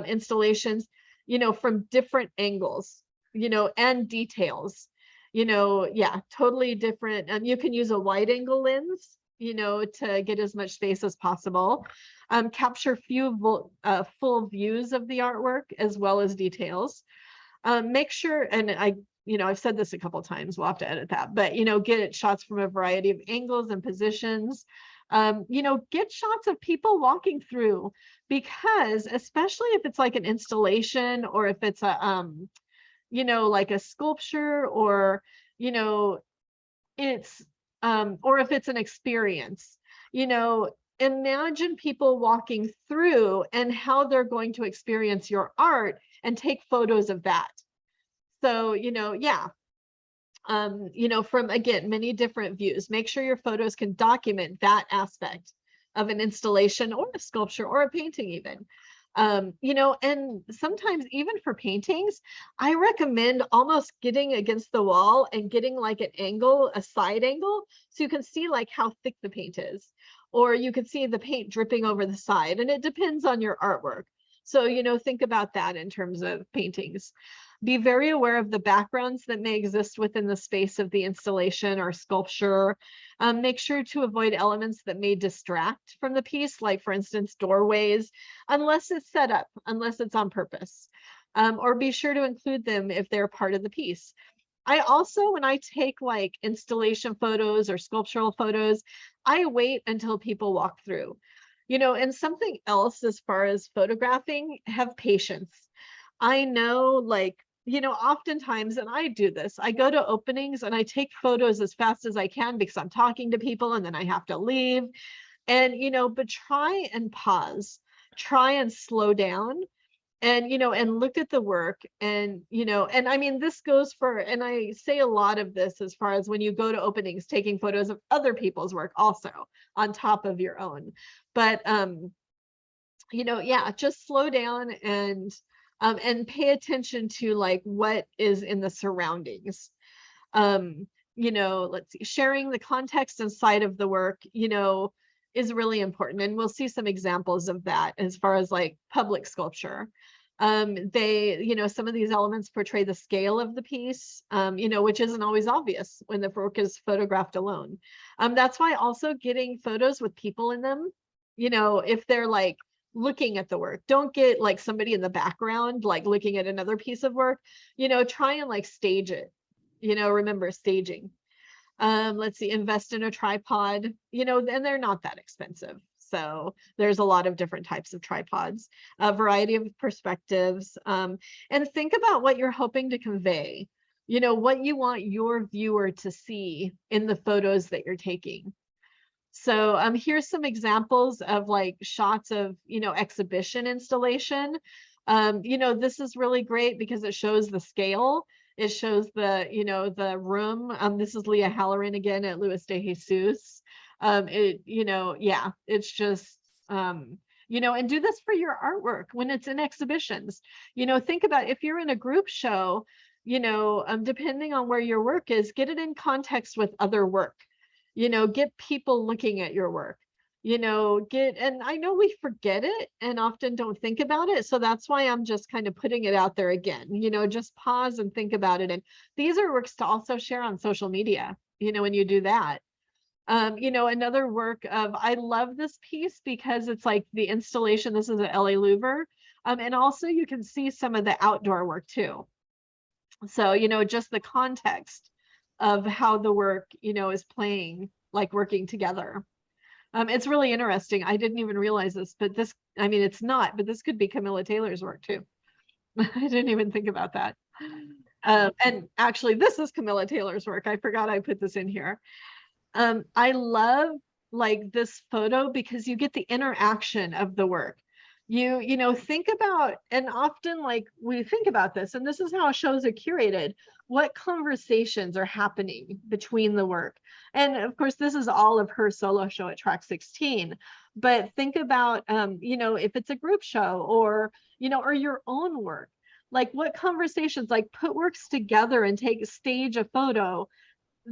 installations, you know, from different angles, you know, and details, you know, yeah, totally different. And you can use a wide angle lens, you know, to get as much space as possible. Capture full views of the artwork as well as details. Make sure, and you know, I've said this a couple of times, we'll have to edit that, but, you know, get shots from a variety of angles and positions. You know, get shots of people walking through, because especially if it's like an installation, or if it's a, you know, like a sculpture, or, you know, it's, or if it's an experience, you know, imagine people walking through and how they're going to experience your art and take photos of that. So, you know, yeah. You know, from, again, many different views, make sure your photos can document that aspect of an installation or a sculpture or a painting even. You know, and sometimes even for paintings, I recommend almost getting against the wall and getting like an angle, a side angle, so you can see like how thick the paint is, or you can see the paint dripping over the side, and it depends on your artwork. So, you know, think about that in terms of paintings. Be very aware of the backgrounds that may exist within the space of the installation or sculpture. Make sure to avoid elements that may distract from the piece, like for instance, doorways, unless it's set up, unless it's on purpose. Or be sure to include them if they're part of the piece. I also, when I take like installation photos or sculptural photos, I wait until people walk through. You know, and something else as far as photographing, have patience. I know, like, you know, oftentimes, and I do this, I go to openings and I take photos as fast as I can because I'm talking to people and then I have to leave. And, you know, but try and pause, try and slow down, and, you know, and look at the work. And, you know, and I mean, this goes for, and I say a lot of this as far as when you go to openings, taking photos of other people's work also on top of your own. But, you know, yeah, just slow down and pay attention to like what is in the surroundings. You know, let's see, sharing the context inside of the work, you know, is really important. And we'll see some examples of that as far as like public sculpture. They, you know, some of these elements portray the scale of the piece, you know, which isn't always obvious when the work is photographed alone. That's why also getting photos with people in them, you know, if they're like looking at the work, don't get like somebody in the background, like looking at another piece of work, you know, try and like stage it, you know, remember staging. Let's see, invest in a tripod, you know, and they're not that expensive. So there's a lot of different types of tripods, a variety of perspectives, and think about what you're hoping to convey, you know, what you want your viewer to see in the photos that you're taking. So here's some examples of like shots of, you know, exhibition installation. You know, this is really great because it shows the scale. It shows the, you know, the room. This is Leah Halloran again at Luis de Jesus. It, you know, yeah, it's just, you know, and do this for your artwork when it's in exhibitions. You know, think about if you're in a group show, you know, depending on where your work is, get it in context with other work. You know, get people looking at your work, you know, and I know we forget it and often don't think about it. So that's why I'm just kind of putting it out there again, you know, just pause and think about it. And these are works to also share on social media, you know, when you do that. You know, another work of, I love this piece because it's like the installation, this is at LA Louver. And also you can see some of the outdoor work too. So, you know, just the context of how the work, you know, is playing, like working together. It's really interesting. I didn't even realize this, but this, I mean, it's not, but this could be Camilla Taylor's work too. I didn't even think about that. And actually, this is Camilla Taylor's work. I forgot I put this in here. I love like this photo because you get the interaction of the work. You know, think about, and often like we think about this, and this is how shows are curated, what conversations are happening between the work. And of course, this is all of her solo show at Track 16, but think about, you know, if it's a group show or, you know, or your own work, like what conversations, like put works together and stage a photo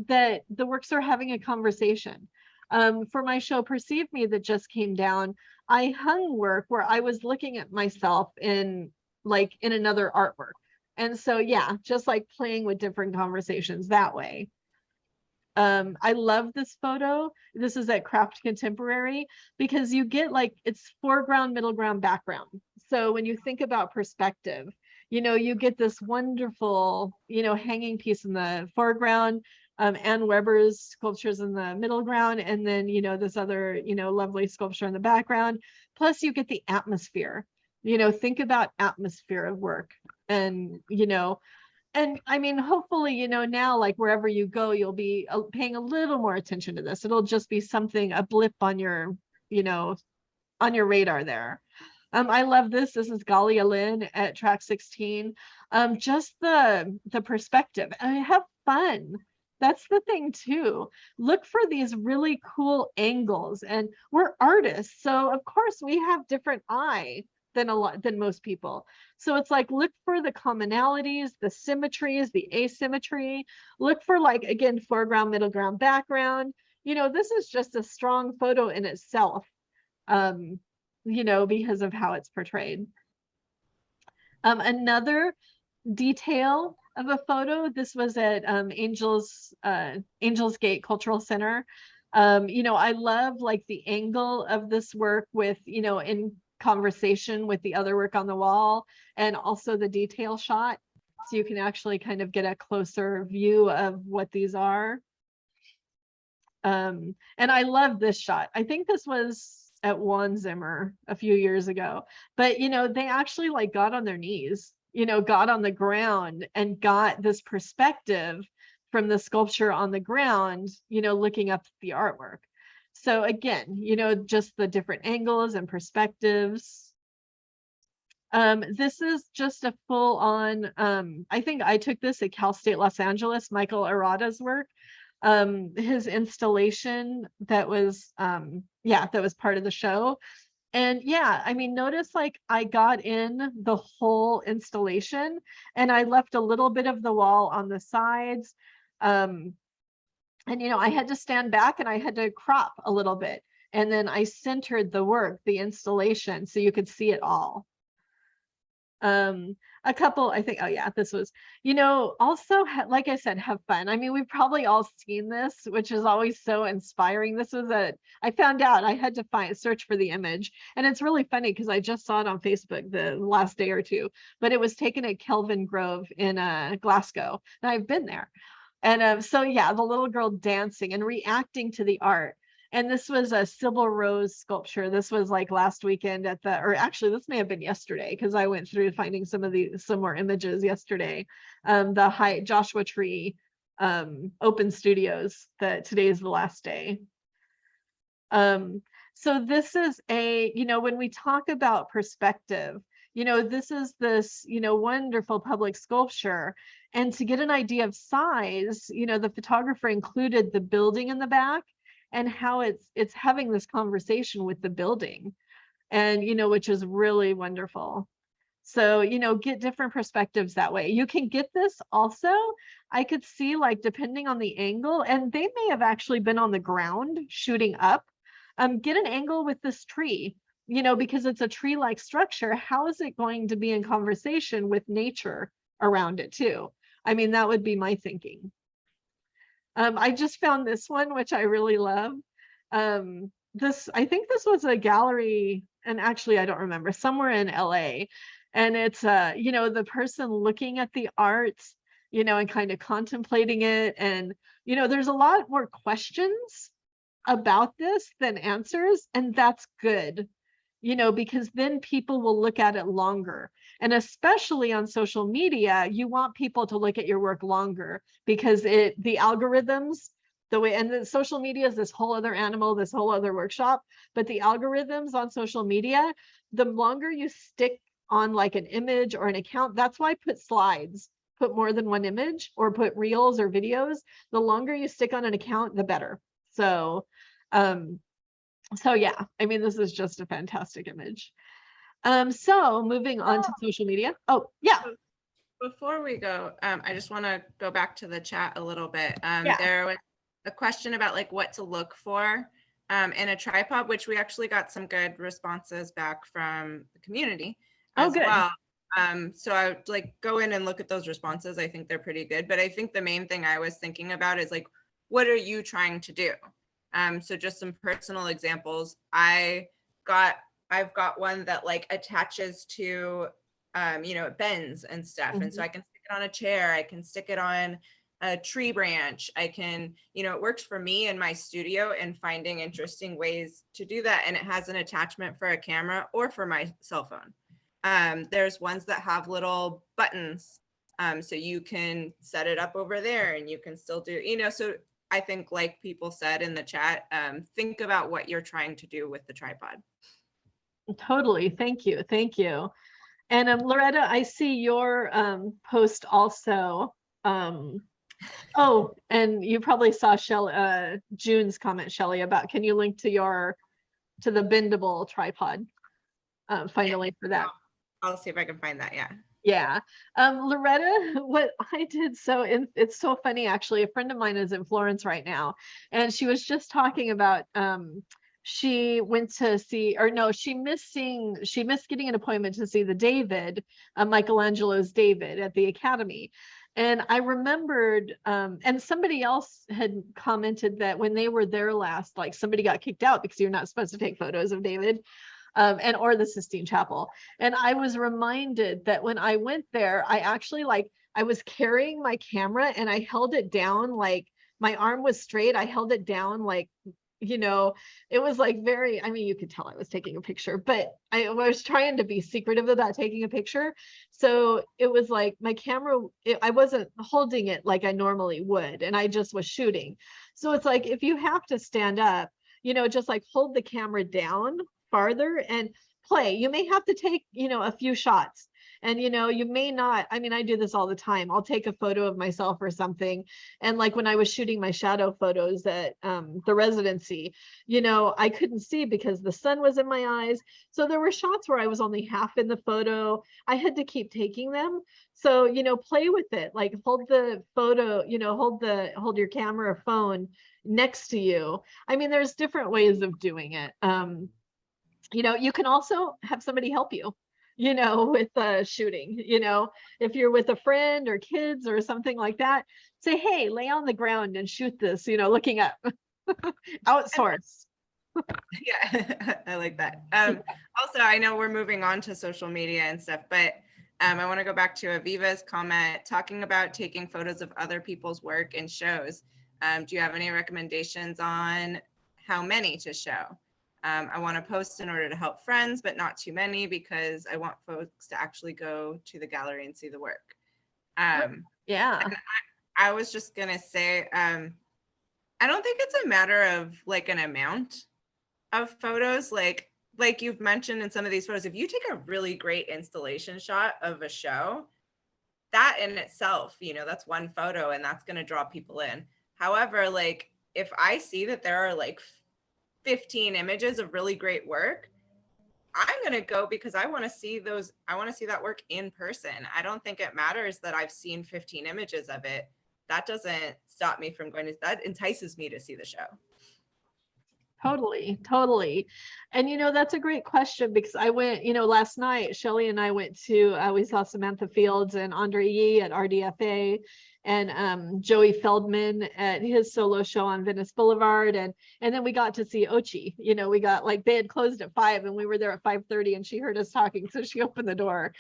that the works are having a conversation. For my show Perceive Me that just came down, I hung work where I was looking at myself in like in another artwork. And so, yeah, just like playing with different conversations that way. I love this photo. This is at Craft Contemporary because you get like, it's foreground, middle ground, background. So when you think about perspective, you know, you get this wonderful, you know, hanging piece in the foreground, Anne Weber's sculptures in the middle ground, and then, you know, this other, you know, lovely sculpture in the background. Plus you get the atmosphere, you know, think about atmosphere of work and, you know, and I mean, hopefully, you know, now, like wherever you go, you'll be paying a little more attention to this. It'll just be something, a blip on your, you know, on your radar there. I love this. This is Galia Lynn at Track 16. Just the perspective. I have fun. That's the thing too. Look for these really cool angles, and we're artists, so of course we have different eye than most people. So it's like, look for the commonalities, the symmetries, the asymmetry. Look for, like, again, foreground, middle ground, background. You know, this is just a strong photo in itself, you know, because of how it's portrayed. Another detail of a photo, this was at Angels Gate Cultural Center. You know, I love like the angle of this work with, you know, in conversation with the other work on the wall, and also the detail shot. So you can actually kind of get a closer view of what these are. And I love this shot. I think this was at Juan Zimmer a few years ago, but you know, they actually like got on their knees, you know, got on the ground and got this perspective from the sculpture on the ground, you know, looking up the artwork. So again, you know, just the different angles and perspectives. This is just a full on, I think I took this at Cal State Los Angeles, Michael Arata's work. His installation that was, yeah, that was part of the show. And yeah, I mean, notice like I got in the whole installation and I left a little bit of the wall on the sides. And, you know, I had to stand back and I had to crop a little bit. And then I centered the work, the installation, so you could see it all. A couple, I think, oh yeah, this was, you know, also, like I said, have fun. I mean, we've probably all seen this, which is always so inspiring. This was I found out I had to search for the image, and it's really funny because I just saw it on Facebook the last day or two, but it was taken at Kelvin Grove in Glasgow, and I've been there. And so yeah, the little girl dancing and reacting to the art. And this was a Sybil Rose sculpture. This was like last weekend at or actually this may have been yesterday, because I went through finding some more images yesterday. The Joshua Tree Open Studios, that today is the last day. So this is you know, when we talk about perspective, you know, this is this, you know, wonderful public sculpture. And to get an idea of size, you know, the photographer included the building in the back and how it's having this conversation with the building, and, you know, which is really wonderful. So, you know, get different perspectives that way. You can get this also, I could see, like, depending on the angle, and they may have actually been on the ground shooting up, get an angle with this tree, you know, because it's a tree-like structure. How is it going to be in conversation with nature around it too? I mean, that would be my thinking. I just found this one, which I really love. I think this was a gallery, and actually I don't remember, somewhere in LA. And it's you know, the person looking at the art, you know, and kind of contemplating it. And, you know, there's a lot more questions about this than answers, and that's good, you know, because then people will look at it longer. And especially on social media, you want people to look at your work longer because the algorithms, the way, and the social media is this whole other animal, this whole other workshop, but the algorithms on social media, the longer you stick on like an image or an account, that's why I put slides, put more than one image, or put reels or videos. The longer you stick on an account, the better. So, so yeah, I mean, this is just a fantastic image. So moving on to social media. Oh, yeah. Before we go, I just want to go back to the chat a little bit. Yeah. There was a question about like what to look for in a tripod, which we actually got some good responses back from the community Oh, as good. well. So I would like go in and look at those responses. I think they're pretty good, but I think the main thing I was thinking about is like, what are you trying to do? So just some personal examples. I've got one that like attaches to, you know, it bends and stuff. And so I can stick it on a chair. I can stick it on a tree branch. I can, you know, it works for me in my studio and finding interesting ways to do that. And it has an attachment for a camera or for my cell phone. There's ones that have little buttons. So you can set it up over there and you can still do, you know, so I think like people said in the chat, think about what you're trying to do with the tripod. Totally. Thank you. Thank you. And Loretta, I see your post also. Oh, and you probably saw June's comment, Shelly, about can you link to the bendable tripod? Find a link for that. I'll see if I can find that. Yeah. Yeah. Loretta, what I did, so it's so funny, actually. A friend of mine is in Florence right now, and she was just talking about she went to see, or no, she missed getting an appointment to see the David, Michelangelo's David at the Academy. And I remembered, and somebody else had commented that when they were there last, like somebody got kicked out because you're not supposed to take photos of David. Or the Sistine Chapel. And I was reminded that when I went there, I actually I was carrying my camera and I held it down, like my arm was straight. I held it down like, you know, it was like very, I mean, you could tell I was taking a picture, but I was trying to be secretive about taking a picture. So it was like my camera, I wasn't holding it like I normally would. And I just was shooting. So it's like, if you have to stand up, you know, just like hold the camera down farther and play. You may have to take, you know, a few shots, and, you know, you may not, I mean, I do this all the time. I'll take a photo of myself or something. And like when I was shooting my shadow photos at the residency, you know, I couldn't see because the sun was in my eyes. So there were shots where I was only half in the photo. I had to keep taking them. So, you know, play with it, like hold the photo, you know, hold your camera or phone next to you. I mean, there's different ways of doing it. You know, you can also have somebody help you, you know, with shooting, you know, if you're with a friend or kids or something like that, say, hey, lay on the ground and shoot this, you know, looking up. Outsource. Yeah, I like that. Also, I know we're moving on to social media and stuff, but I want to go back to Aviva's comment talking about taking photos of other people's work in shows. Do you have any recommendations on how many to show? I want to post in order to help friends, but not too many because I want folks to actually go to the gallery and see the work. Yeah. I was just going to say, I don't think it's a matter of like an amount of photos. Like you've mentioned in some of these photos, if you take a really great installation shot of a show, that in itself, you know, that's one photo and that's going to draw people in. However, like if I see that there are like 15 images of really great work, I'm going to go because I want to see those. I want to see that work in person. I don't think it matters that I've seen 15 images of it. That doesn't stop me from going to, that entices me to see the show. Totally, totally. And that's a great question because I went, last night, Shelly and I went to, we saw Samantha Fields and Andre Yee at RDFA, and Joey Feldman at his solo show on Venice Boulevard. And then we got to see Ochi. We got they had closed at 5 and we were there at 5:30 and she heard us talking. So she opened the door.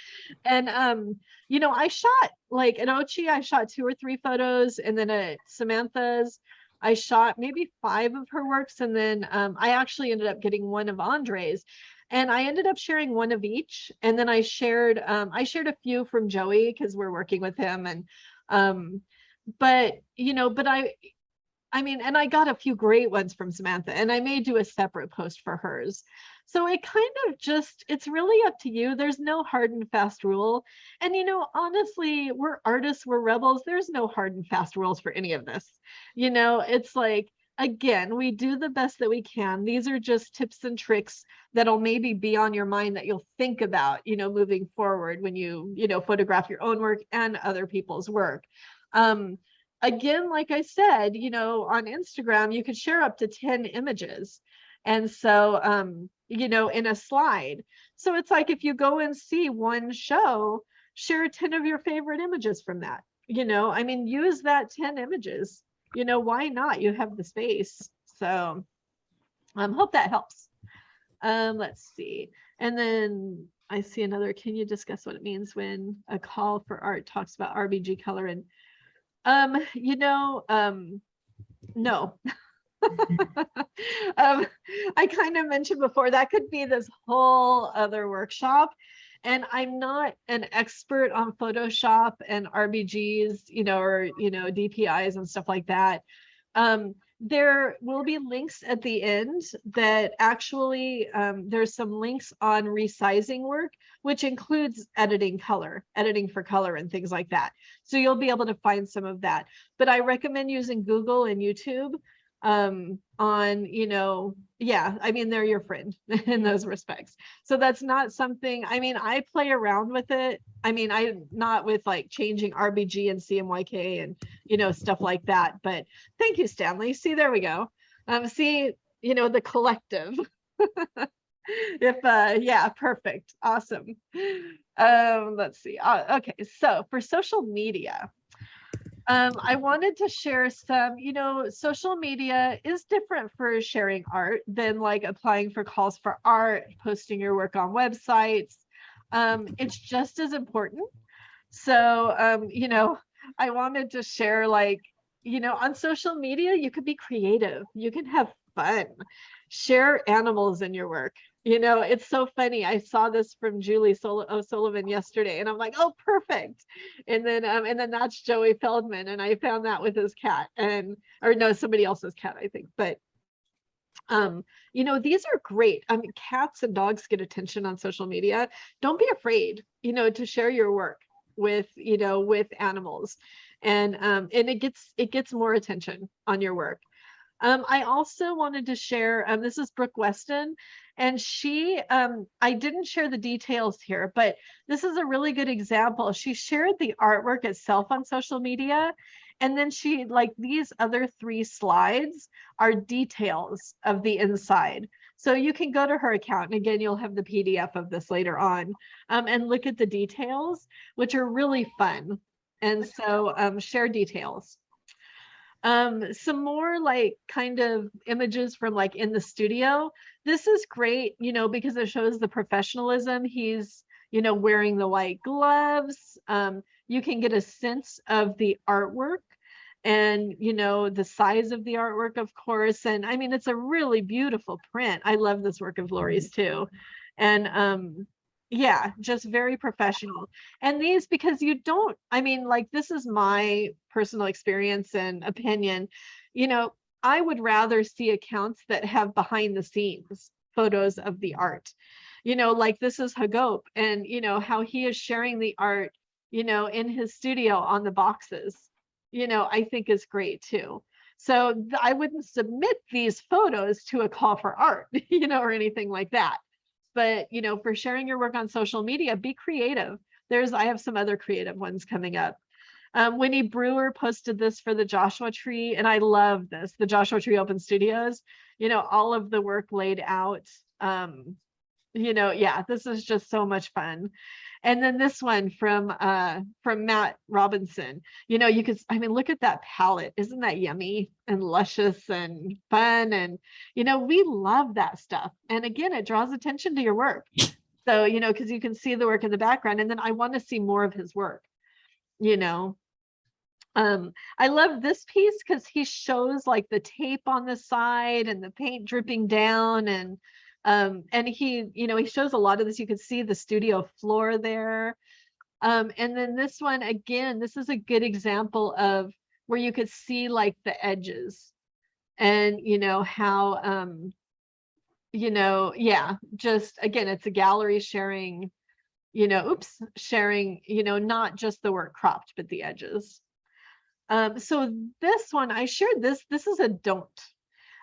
And I shot at Ochi, I shot 2 or 3 photos, and then at Samantha's, I shot maybe 5 of her works, and then I actually ended up getting one of Andre's, and I ended up sharing one of each. And then I shared a few from Joey because we're working with him, and but and I got a few great ones from Samantha, and I may do a separate post for hers. So it kind of it's really up to you. There's no hard and fast rule. And, honestly, we're artists, we're rebels. There's no hard and fast rules for any of this. It's again, we do the best that we can. These are just tips and tricks that'll maybe be on your mind that you'll think about, moving forward when you, photograph your own work and other people's work. Again, like I said, on Instagram, you could share up to 10 images. And so, in a slide. So it's if you go and see one show, share 10 of your favorite images from that. Use that 10 images. Why not? You have the space. So hope that helps. Let's see. And then I see another, can you discuss what it means when a call for art talks about RBG color? And no. I kind of mentioned before that could be this whole other workshop, and I'm not an expert on Photoshop and RBGs, or DPIs and stuff like that. There will be links at the end that actually there's some links on resizing work, which includes editing for color and things like that. So you'll be able to find some of that. But I recommend using Google and YouTube on, they're your friend in those respects. So that's not something, I play around with it. I'm not with changing RBG and CMYK and, stuff like that. But thank you, Stanley. See, there we go. See, the collective. Yeah, perfect. Awesome. Let's see. Okay. So for social media, I wanted to share some, social media is different for sharing art than applying for calls for art, posting your work on websites. It's just as important. So, I wanted to share on social media, you could be creative, you can have fun, share animals in your work. It's so funny. I saw this from Julie O'Sullivan yesterday, and I'm like, oh, perfect. And then that's Joey Feldman, and I found that with his cat, or no, somebody else's cat, I think. But these are great. Cats and dogs get attention on social media. Don't be afraid, to share your work with animals, and it gets more attention on your work. I also wanted to share, this is Brooke Weston, and she, I didn't share the details here, but this is a really good example. She shared the artwork itself on social media, and then she, these other 3 slides are details of the inside. So you can go to her account, and again, you'll have the PDF of this later on, and look at the details, which are really fun. And so share details. Some more kind of images from in the studio. This is great, because it shows the professionalism. He's, wearing the white gloves. You can get a sense of the artwork and, the size of the artwork, of course. And it's a really beautiful print. I love this work of Lori's too. And, yeah, just very professional. And these, because you don't, this is my personal experience and opinion, I would rather see accounts that have behind the scenes photos of the art, this is Hagop, and how he is sharing the art, in his studio on the boxes, I think is great too. So I wouldn't submit these photos to a call for art, or anything like that. But, for sharing your work on social media, be creative. I have some other creative ones coming up. Winnie Brewer posted this for the Joshua Tree, and I love this, the Joshua Tree Open Studios, you know, all of the work laid out. You know, yeah, this is just so much fun. And then this one from Matt Robinson, you know, you could, I mean, look at that palette. Isn't that yummy and luscious and fun? And, you know, we love that stuff. And again, it draws attention to your work. So, you know, because you can see the work in the background, and then I want to see more of his work, you know. I love this piece because he shows like the tape on the side and the paint dripping down, and he, you know, he shows a lot of this. You can see the studio floor there. And then this one, again, this is a good example of where you could see like the edges and, you know, how, you know, yeah, just again, it's a gallery sharing, you know, sharing, you know, not just the work cropped, but the edges. So this one, I shared this is a don't.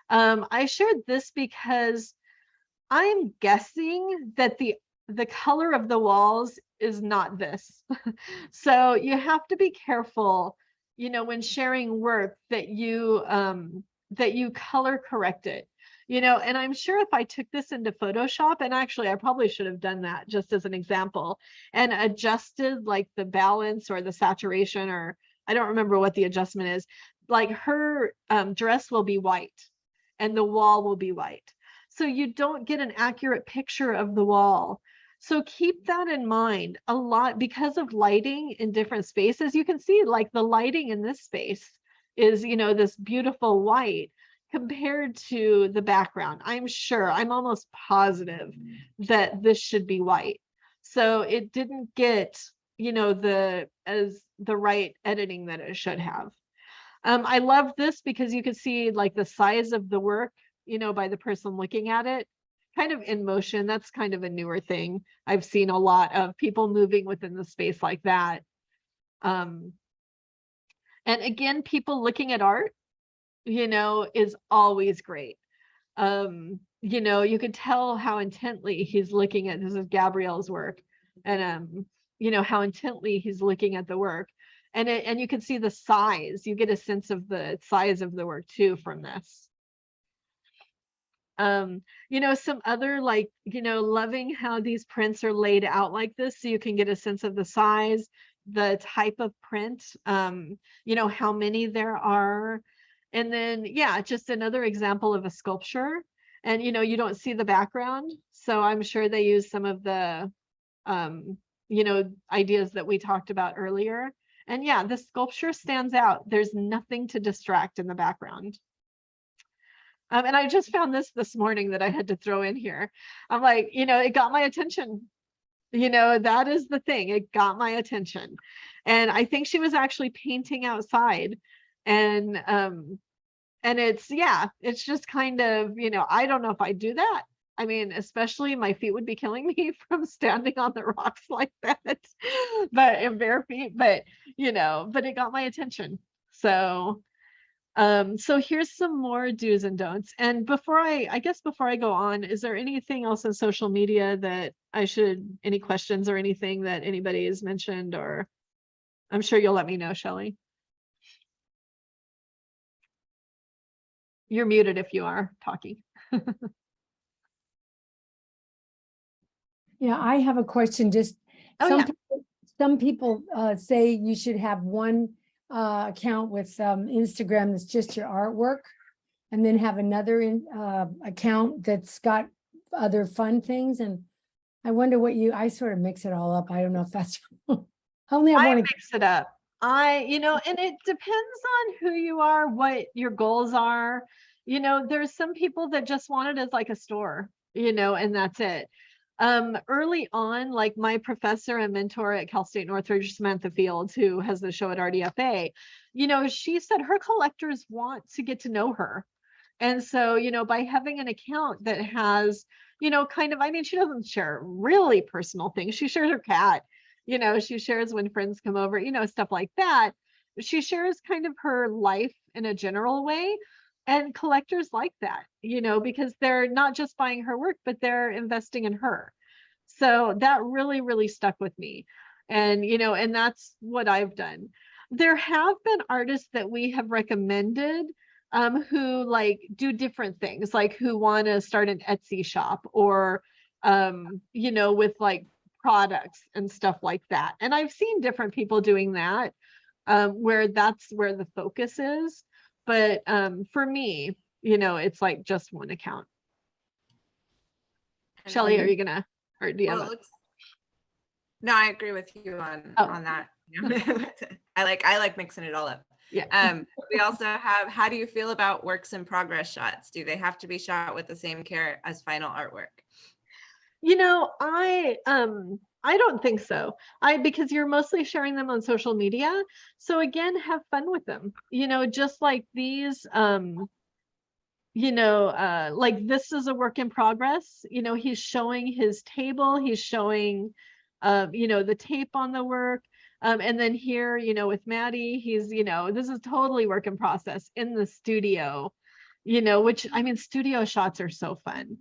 I shared this because I'm guessing that the color of the walls is not this. So you have to be careful, you know, when sharing work that you color correct it. You know, and I'm sure if I took this into Photoshop, and actually I probably should have done that just as an example, and adjusted like the balance or the saturation, or I don't remember what the adjustment is, like her dress will be white and the wall will be white. So you don't get an accurate picture of the wall. So keep that in mind a lot because of lighting in different spaces. You can see like the lighting in this space is, you know, this beautiful white compared to the background. I'm sure, I'm almost positive that this should be white. So it didn't get, you know, the right editing that it should have. I love this because you can see like the size of the work, you know, by the person looking at it, kind of in motion. That's kind of a newer thing. I've seen a lot of people moving within the space like that. And again, people looking at art, you know, is always great. You know, you could tell how intently he's looking at, this is Gabrielle's work, and you know, how intently he's looking at the work. And you can see the size, you get a sense of the size of the work too from this. You know, some other like, you know, loving how these prints are laid out like this, so you can get a sense of the size, the type of print, you know, how many there are. And then, yeah, just another example of a sculpture. And, you know, you don't see the background. So I'm sure they use some of the, you know, ideas that we talked about earlier. And yeah, the sculpture stands out. There's nothing to distract in the background. And I just found this morning that I had to throw in here. I'm like, you know, it got my attention. You know, that is the thing. It got my attention. And I think she was actually painting outside. And it's, yeah, it's just kind of, you know, I don't know if I do that. I mean, especially my feet would be killing me from standing on the rocks like that, but in bare feet, but, you know, but it got my attention. So, so here's some more do's and don'ts. And before I guess before I go on, is there anything else on social media that I should, any questions or anything that anybody has mentioned, or I'm sure you'll let me know, Shelley. You're muted if you are talking. Yeah, I have a question. Just Oh, some yeah. people, some people say you should have one account with Instagram that's just your artwork, and then have another account that's got other fun things. And I wonder what I sort of mix it all up. I don't know if that's I only have I one. mix it up. You know, and it depends on who you are, what your goals are. You know, there's some people that just want it as like a store, you know, and that's it. Early on, like my professor and mentor at Cal State Northridge, Samantha Fields, who has the show at RDFA, you know, she said her collectors want to get to know her. And so, you know, by having an account that has, you know, kind of, I mean, she doesn't share really personal things. She shares her cat, you know, she shares when friends come over, you know, stuff like that. She shares kind of her life in a general way. And collectors like that, you know, because they're not just buying her work, but they're investing in her. So that really, really stuck with me. And, you know, and that's what I've done. There have been artists that we have recommended who like do different things, like who want to start an Etsy shop or you know, with like products and stuff like that. And I've seen different people doing that where that's where the focus is. But for me, you know, it's like just one account. And- Shelley, are you gonna, or do you Well, have it looks- No, I agree with you on Oh. that. I like mixing it all up. yeah. We also have, how do you feel about works in progress shots? Do they have to be shot with the same care as final artwork? You know, I don't think so. Because you're mostly sharing them on social media. So again, have fun with them. You know, just like these, you know, like this is a work in progress. You know, he's showing his table, he's showing, you know, the tape on the work. And then here, you know, with Maddie, he's, you know, this is totally work in process in the studio, you know, which I mean, studio shots are so fun.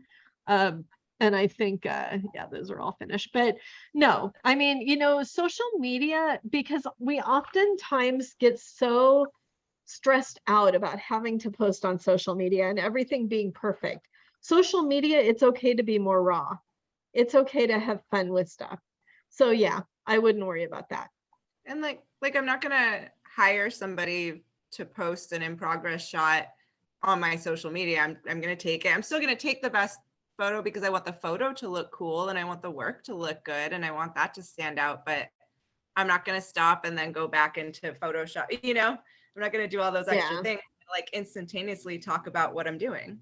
And I think, yeah, those are all finished. But no, I mean, you know, social media, because we oftentimes get so stressed out about having to post on social media and everything being perfect. Social media, it's okay to be more raw. It's okay to have fun with stuff. So yeah, I wouldn't worry about that. And like I'm not gonna hire somebody to post an in progress shot on my social media. I'm gonna take it. I'm still gonna take the best photo because I want the photo to look cool and I want the work to look good and I want that to stand out. But I'm not gonna stop and then go back into Photoshop. You know, I'm not gonna do all those extra Yeah. things. Like instantaneously talk about what I'm doing.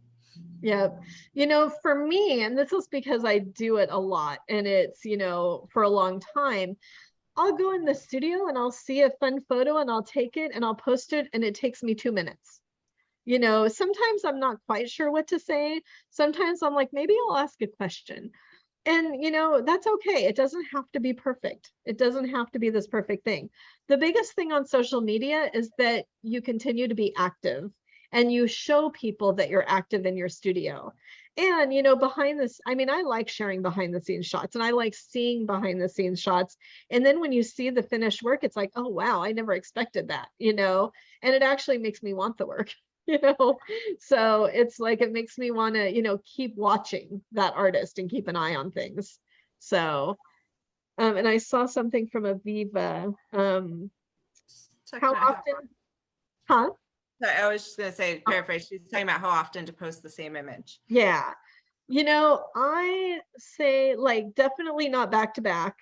Yeah. You know, for me, and this is because I do it a lot and it's, you know, for a long time, I'll go in the studio and I'll see a fun photo and I'll take it and I'll post it and it takes me 2 minutes. You know, sometimes I'm not quite sure what to say. Sometimes I'm like, maybe I'll ask a question. And, you know, that's okay. It doesn't have to be perfect. It doesn't have to be this perfect thing. The biggest thing on social media is that you continue to be active and you show people that you're active in your studio. And, you know, behind this, I mean, I like sharing behind the scenes shots and I like seeing behind the scenes shots. And then when you see the finished work, it's like, oh, wow, I never expected that, you know, and it actually makes me want the work. You know, so it's like it makes me want to, you know, keep watching that artist and keep an eye on things. So and I saw something from Aviva. Talking How about often? Huh? So I was just gonna say, paraphrase, she's talking about how often to post the same image. Yeah. You know, I say like definitely not back to back.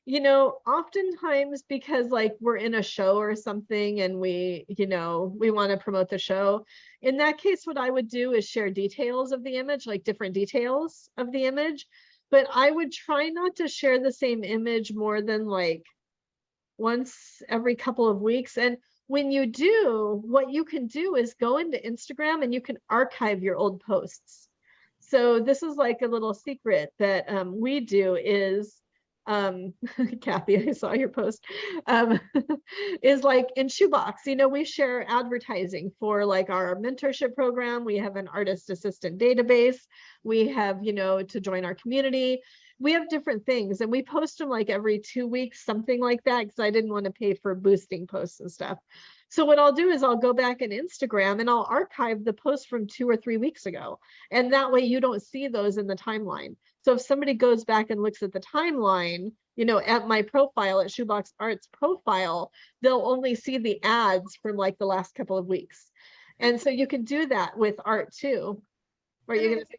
You know, oftentimes because like we're in a show or something and we, you know, we want to promote the show. In that case, what I would do is share details of the image, like different details of the image. But I would try not to share the same image more than like once every couple of weeks. And when you do, what you can do is go into Instagram and you can archive your old posts. So this is like a little secret that we do is Kathy, I saw your post, is like in Shoebox, you know, we share advertising for like our mentorship program. We have an artist assistant database. We have, you know, to join our community. We have different things and we post them like every 2 weeks, something like that, because I didn't want to pay for boosting posts and stuff. So what I'll do is I'll go back in Instagram and I'll archive the post from 2 or 3 weeks ago. And that way you don't see those in the timeline. So if somebody goes back and looks at the timeline, you know, at my profile, at Shoebox Arts profile, they'll only see the ads from like the last couple of weeks. And so you can do that with art too. Right? You're gonna say,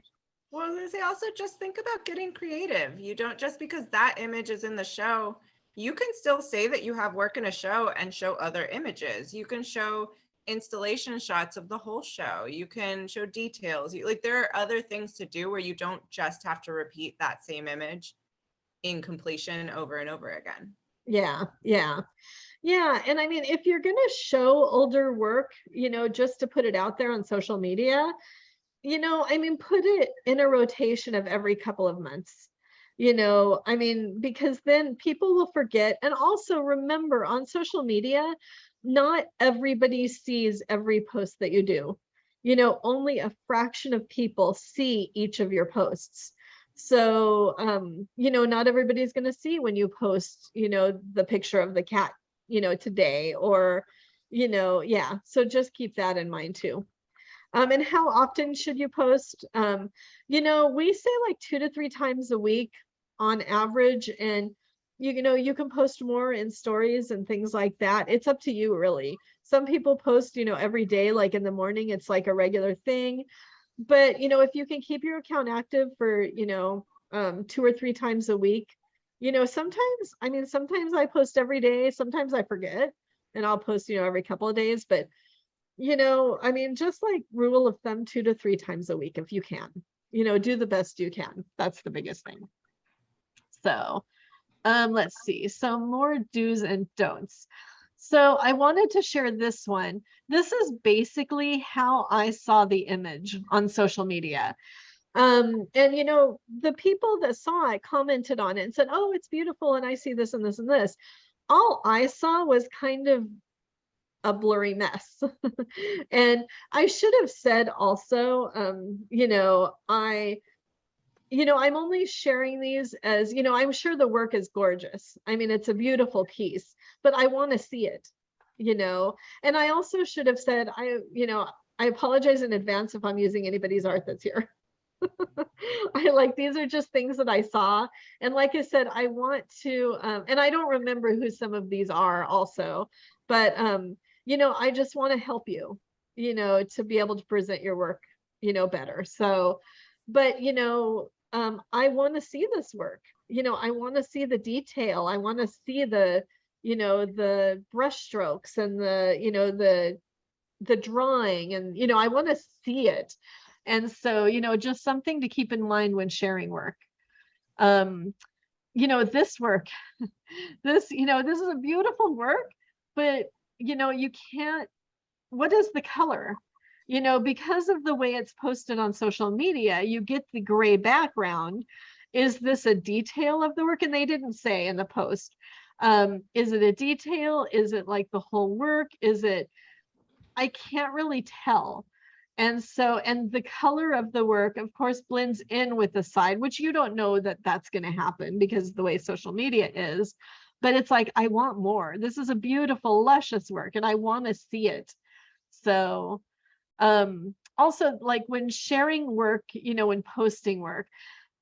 Well, I was gonna say also just think about getting creative. You don't, just because that image is in the show, you can still say that you have work in a show and show other images. You can show installation shots of the whole show. You can show details. Like there are other things to do where you don't just have to repeat that same image in completion over and over again. yeah, yeah. Yeah, and I mean, if you're going to show older work, you know, just to put it out there on social media, you know, I mean, put it in a rotation of every couple of months, you know, I mean, because then people will forget. And also remember on social media, not everybody sees every post that you do. You know, only a fraction of people see each of your posts. So, you know, not everybody's going to see when you post, you know, the picture of the cat today, or, yeah, so just keep that in mind too. And how often should you post? We say like 2 to 3 times a week on average, and you can post more in stories and things like that. It's up to you, really. Some people post, every day, like in the morning, it's like a regular thing. But, if you can keep your account active for, 2 or 3 times a week, sometimes I post every day, sometimes I forget, and I'll post, every couple of days, but just like rule of thumb, 2 to 3 times a week if you can, do the best you can. That's the biggest thing. So, let's see, some more do's and don'ts. So I wanted to share this one. This is basically how I saw the image on social media. And the people that saw it commented on it and said, oh, it's beautiful, and I see this and this and this. All I saw was kind of a blurry mess. And I should have said also, I'm only sharing these as, I'm sure the work is gorgeous. I mean, it's a beautiful piece, but I want to see it, and I also should have said, I apologize in advance if I'm using anybody's art that's here. These are just things that I saw. And like I said, I want to, and I don't remember who some of these are also, but, I just want to help you, to be able to present your work, better. So, but, I want to see this work, I want to see the detail. I want to see the, the brush strokes and the drawing, and, I want to see it. And so, just something to keep in mind when sharing work. This work, this is a beautiful work, but, you can't, what is the color? Because of the way it's posted on social media, you get the gray background. Is this a detail of the work? And they didn't say in the post. Is it a detail? Is it like the whole work? I can't really tell. And so, and the color of the work, of course, blends in with the side, which you don't know that that's going to happen because of the way social media is. But it's like, I want more. This is a beautiful, luscious work, and I want to see it. So, also, like when sharing work, when posting work,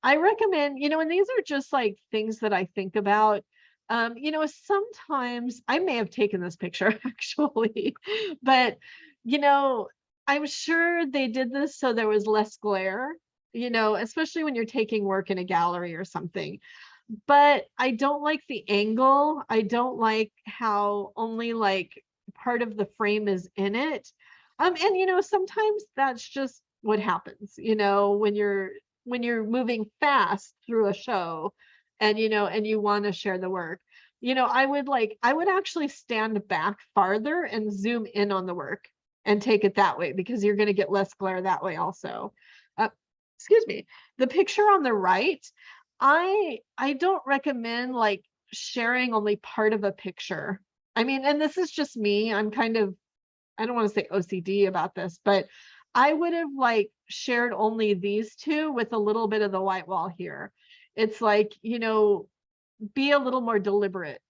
I recommend, and these are just like things that I think about. Sometimes I may have taken this picture actually, but, I'm sure they did this so there was less glare, especially when you're taking work in a gallery or something. But I don't like the angle. I don't like how only like part of the frame is in it. And sometimes that's just what happens, when you're moving fast through a show, and and you want to share the work. I would actually stand back farther and zoom in on the work and take it that way, because you're going to get less glare that way also. Excuse me. The picture on the right, I don't recommend like sharing only part of a picture. I mean, and this is just me. I'm kind of, I don't want to say OCD about this, but I would have like shared only these two with a little bit of the white wall here. It's like, be a little more deliberate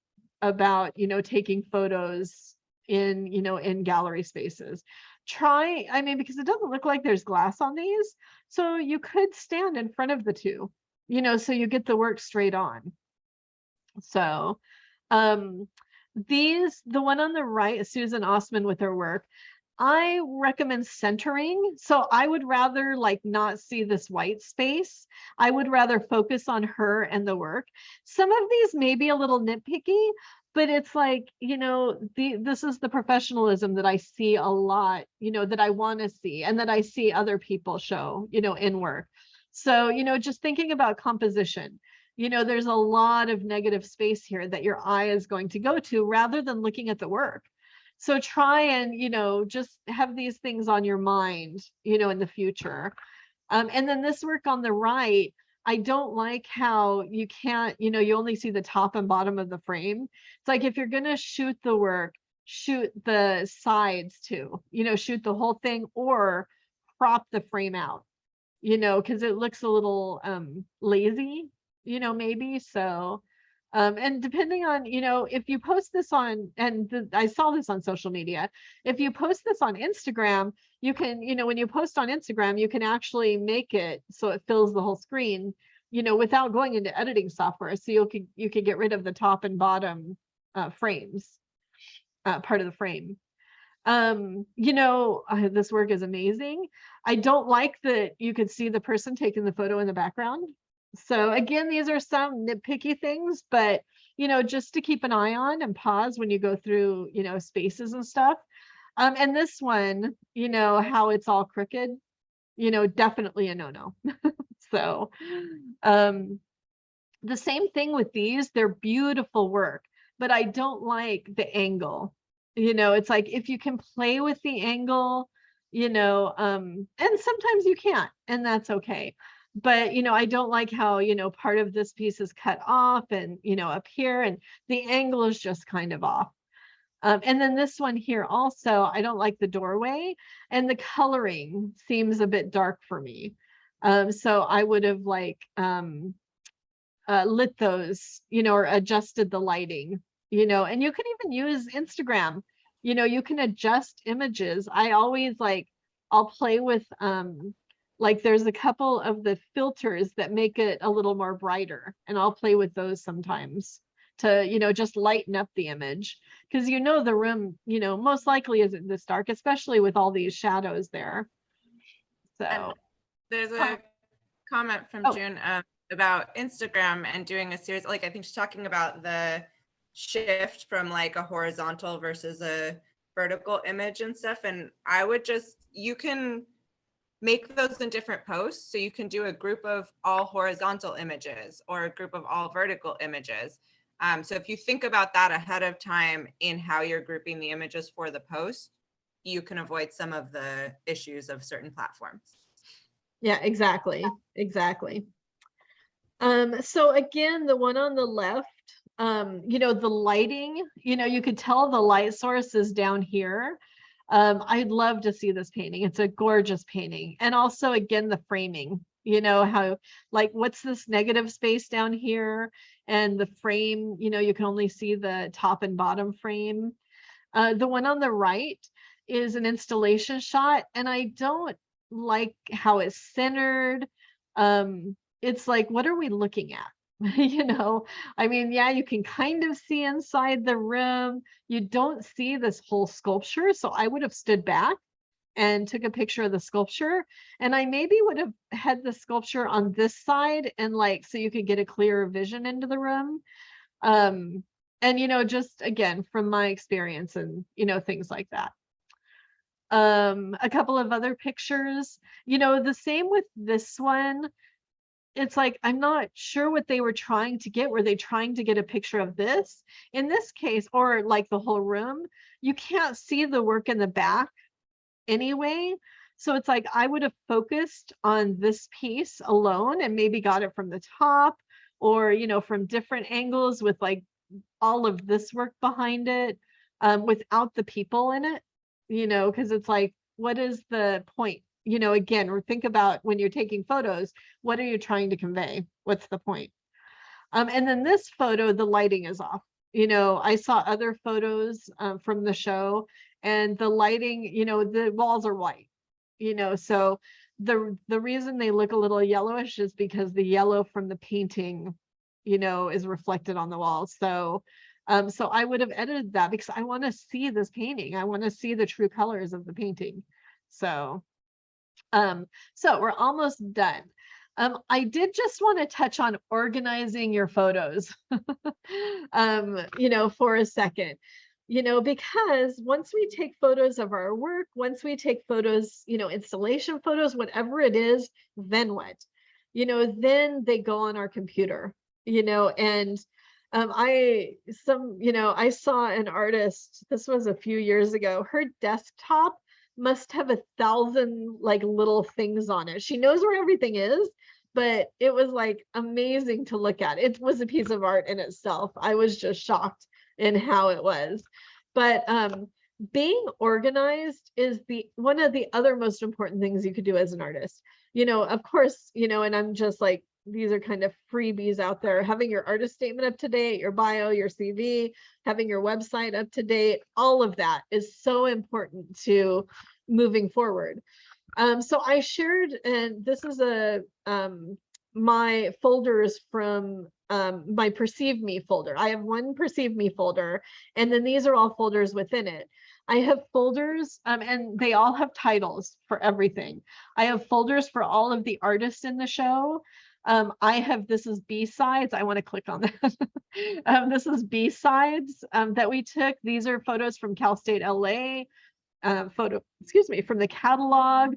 about, taking photos in, in gallery spaces. Try, because it doesn't look like there's glass on these. So you could stand in front of the two, so you get the work straight on. So, the one on the right, Susan Osman with her work, I recommend centering. So I would rather like not see this white space. I would rather focus on her and the work. Some of these may be a little nitpicky, but it's like, this is the professionalism that I see a lot, that I want to see, and that I see other people show, in work. So, just thinking about composition, there's a lot of negative space here that your eye is going to go to rather than looking at the work. So try and, just have these things on your mind, in the future. And then this work on the right, I don't like how you can't, you only see the top and bottom of the frame. It's like, if you're going to shoot the work, shoot the sides too, shoot the whole thing, or crop the frame out, because it looks a little lazy, maybe. So, And depending on, you know, if you post this on, I saw this on social media, if you post this on Instagram, you can, you know, when you post on Instagram, you can actually make it so it fills the whole screen, you know, without going into editing software. So you could get rid of the top and bottom frames, part of the frame. You know, this work is amazing. I don't like that you could see the person taking the photo in the background. So again, these are some nitpicky things, but you know, just to keep an eye on and pause when you go through, you know, spaces and stuff. And this one, you know, how it's all crooked, you know, definitely a no-no. So, the same thing with these, they're beautiful work, but I don't like the angle. You know, it's like if you can play with the angle, you know, and sometimes you can't, and that's okay. But, you know, I don't like how, you know, part of this piece is cut off and, you know, up here, and the angle is just kind of off. And then this one here also, I don't like the doorway, and the coloring seems a bit dark for me. So I would have like lit those, you know, or adjusted the lighting, you know, and you can even use Instagram, you know, you can adjust images. I always like, I'll play with, like there's a couple of the filters that make it a little more brighter, and I'll play with those sometimes to, you know, just lighten up the image. Because you know, the room, you know, most likely isn't this dark, especially with all these shadows there. So And there's a comment from Oh. June about Instagram and doing a series, like I think she's talking about the shift from like a horizontal versus a vertical image and stuff. And I would just, you can make those in different posts. So you can do a group of all horizontal images or a group of all vertical images. So if you think about that ahead of time in how you're grouping the images for the post, you can avoid some of the issues of certain platforms. yeah, exactly. So again, the one on the left, you know, the lighting, you know, you could tell the light source is down here. I'd love to see this painting. It's a gorgeous painting. And also again, the framing, you know, how like, what's this negative space down here? And the frame, you know, you can only see the top and bottom frame. The one on the right is an installation shot, and I don't like how it's centered. It's like, what are we looking at? You know, I mean, yeah, you can kind of see inside the room. You don't see this whole sculpture. So I would have stood back and took a picture of the sculpture. And I maybe would have had the sculpture on this side, and like, so you could get a clearer vision into the room. And, you know, just again, from my experience and, you know, things like that. A couple of other pictures, you know, the same with this one. It's like, I'm not sure what they were trying to get. Were they trying to get a picture of this? In this case, or like the whole room, you can't see the work in the back anyway. So it's like, I would have focused on this piece alone and maybe got it from the top, or, you know, from different angles with like all of this work behind it, without the people in it, you know, because it's like, what is the point? You know, again, or think about when you're taking photos, what are you trying to convey? What's the point? And then this photo, the lighting is off. You know, I saw other photos from the show, and the lighting, you know, the walls are white, you know, so the reason they look a little yellowish is because the yellow from the painting, you know, is reflected on the walls. So so I would have edited that because I want to see this painting. I want to see the true colors of the painting. So so we're almost done. I did just want to touch on organizing your photos, you know, for a second, you know, because once we take photos of our work, once we take photos, you know, installation photos, whatever it is, then what? You know, then they go on our computer, you know, and you know, I saw an artist, this was a few years ago, her desktop must have 1,000 like little things on it. She knows where everything is, but it was like amazing to look at. It was a piece of art in itself. I was just shocked in how it was. But being organized is one of the other most important things you could do as an artist. You know, of course, you know, and I'm just like these are kind of freebies out there. Having your artist statement up to date, your bio, your CV, having your website up to date, all of that is so important to moving forward. So I shared, and this is my folders from my Perceive Me folder. I have one Perceive Me folder, and then these are all folders within it. I have folders, and they all have titles for everything. I have folders for all of the artists in the show. This is B-sides. I want to click on that. This is B-sides that we took. These are photos from Cal State LA, from the catalog.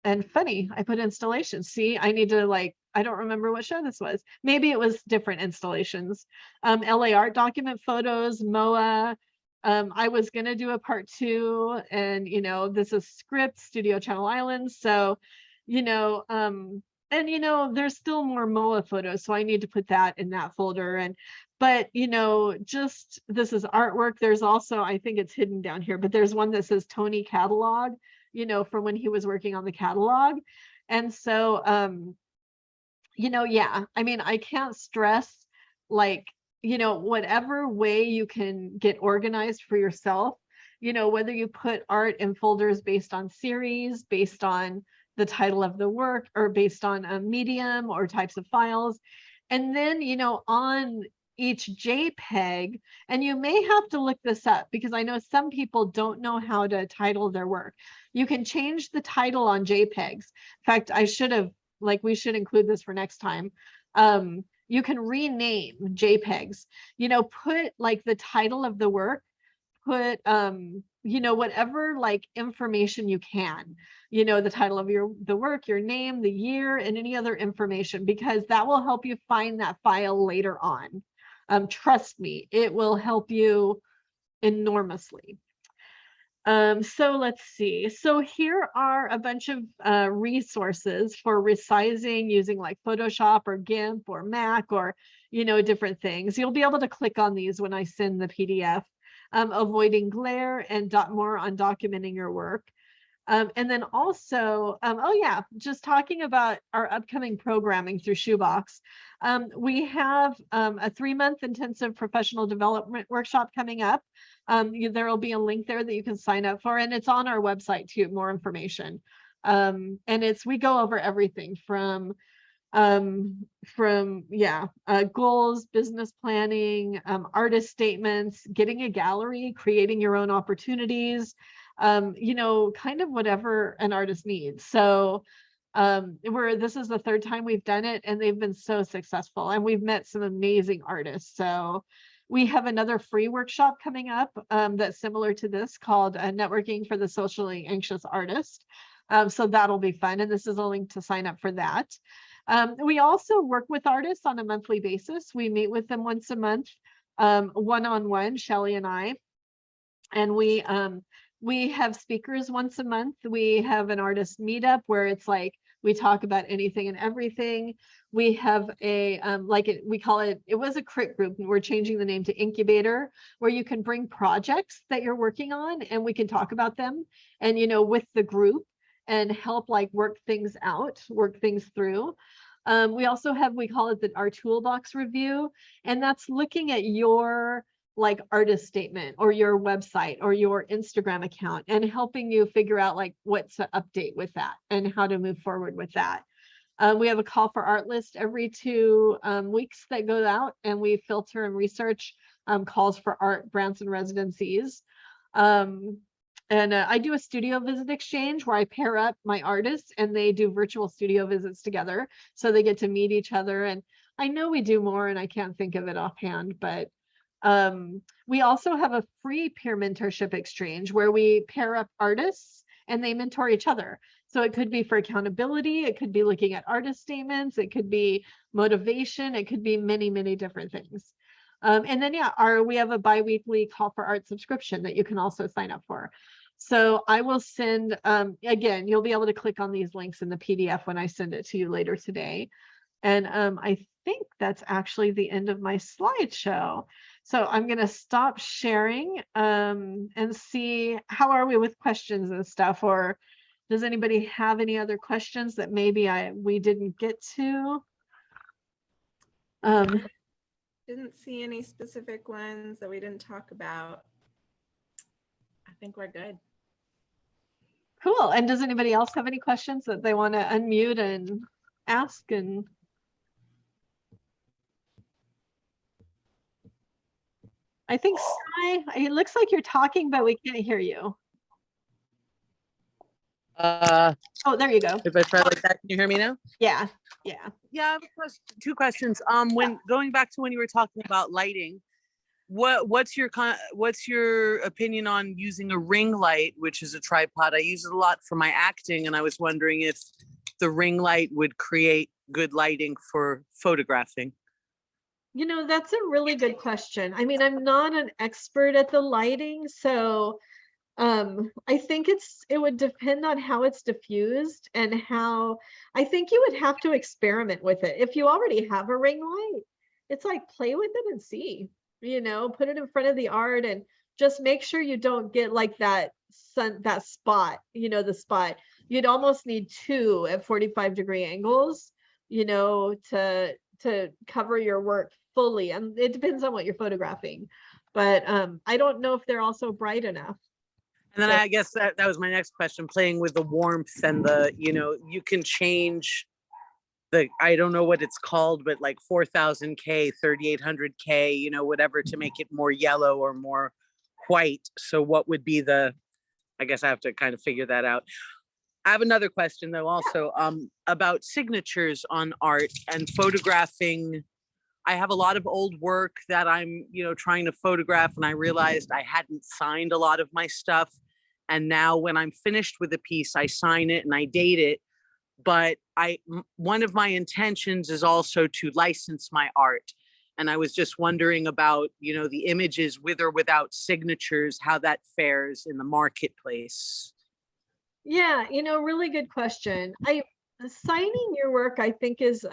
And funny, I put installations. See, I need to I don't remember what show this was. Maybe it was different installations. LA art document photos, MOA. I was gonna do a part 2, and this is script, Studio Channel Islands. So, and there's still more MOA photos, so I need to put that in that folder. But just this is artwork. There's also, I think it's hidden down here, but there's one that says Tony Catalog, from when he was working on the catalog. And so, yeah, I mean, I can't stress, whatever way you can get organized for yourself, whether you put art in folders based on series, based on the title of the work, or based on a medium or types of files. And then, on each JPEG, and you may have to look this up because I know some people don't know how to title their work. You can change the title on JPEGs. In fact, we should include this for next time. You can rename JPEGs, put the title of the work, put whatever information you can, the title of the work, your name, the year, and any other information, because that will help you find that file later on. Trust me, it will help you enormously. So let's see. So here are a bunch of resources for resizing using Photoshop or GIMP or Mac or, different things. You'll be able to click on these when I send the PDF. Avoiding glare and more on documenting your work. And then also, just talking about our upcoming programming through Shoebox. We have a 3-month intensive professional development workshop coming up. There will be a link there that you can sign up for, and it's on our website too, more information. And we go over everything from goals, business planning, artist statements, getting a gallery, creating your own opportunities, kind of whatever an artist needs. So this is the 3rd time we've done it, and they've been so successful, and we've met some amazing artists. So we have another free workshop coming up that's similar to this, called Networking for the Socially Anxious Artist. So that'll be fun, and this is a link to sign up for that. We also work with artists on a monthly basis. We meet with them once a month, one-on-one, Shelly and I, and we have speakers once a month. We have an artist meetup where it's we talk about anything and everything. We have we call it was a crit group, and we're changing the name to Incubator, where you can bring projects that you're working on and we can talk about them, and with the group, and help work things out, work things through. We also have, we call it our toolbox review, and that's looking at your artist statement or your website or your Instagram account, and helping you figure out what to update with that and how to move forward with that. We have a call for art list every 2 weeks that goes out, and we filter and research calls for art grants and residencies. And I do a studio visit exchange where I pair up my artists and they do virtual studio visits together. So they get to meet each other. And I know we do more, and I can't think of it offhand, but we also have a free peer mentorship exchange where we pair up artists and they mentor each other. So it could be for accountability, it could be looking at artist statements, it could be motivation, it could be many, many different things. And then, we have a bi-weekly call for art subscription that you can also sign up for. So I will send, again, you'll be able to click on these links in the PDF when I send it to you later today. And I think that's actually the end of my slideshow. So I'm going to stop sharing and see how are we with questions and stuff, or Does anybody have any other questions that maybe we didn't get to? Didn't see any specific ones that we didn't talk about. I think we're good. Cool. And does anybody else have any questions that they want to unmute and ask? And I think, Sky, it looks like you're talking, but we can't hear you. Oh, there you go. If I try like that, can you hear me now? Yeah, yeah. Yeah, I have a question, two questions. When going back to when you were talking about lighting, what's your opinion on using a ring light, which is a tripod? I use it a lot for my acting, and I was wondering if the ring light would create good lighting for photographing. You know, that's a really good question. I mean, I'm not an expert at the lighting, so I think it would depend on how it's diffused and how, I think you would have to experiment with it. If you already have a ring light, it's like play with it and see, you know, put it in front of the art and just make sure you don't get like that spot, you know, the spot. You'd almost need two at 45-degree angles, you know, to cover your work fully. And it depends on what you're photographing, but I don't know if they're also bright enough. And then So- I guess that was my next question, playing with the warmth and the, you know, you can change I don't know what it's called, but like 4000K, 3800K, you know, whatever, to make it more yellow or more white. So what would be I guess I have to kind of figure that out. I have another question though, also, about signatures on art and photographing. I have a lot of old work that I'm, you know, trying to photograph, and I realized I hadn't signed a lot of my stuff. And now when I'm finished with a piece, I sign it and I date it. But one of my intentions is also to license my art. And I was just wondering about, you know, the images with or without signatures, how that fares in the marketplace. Yeah, you know, really good question. Signing your work, I think is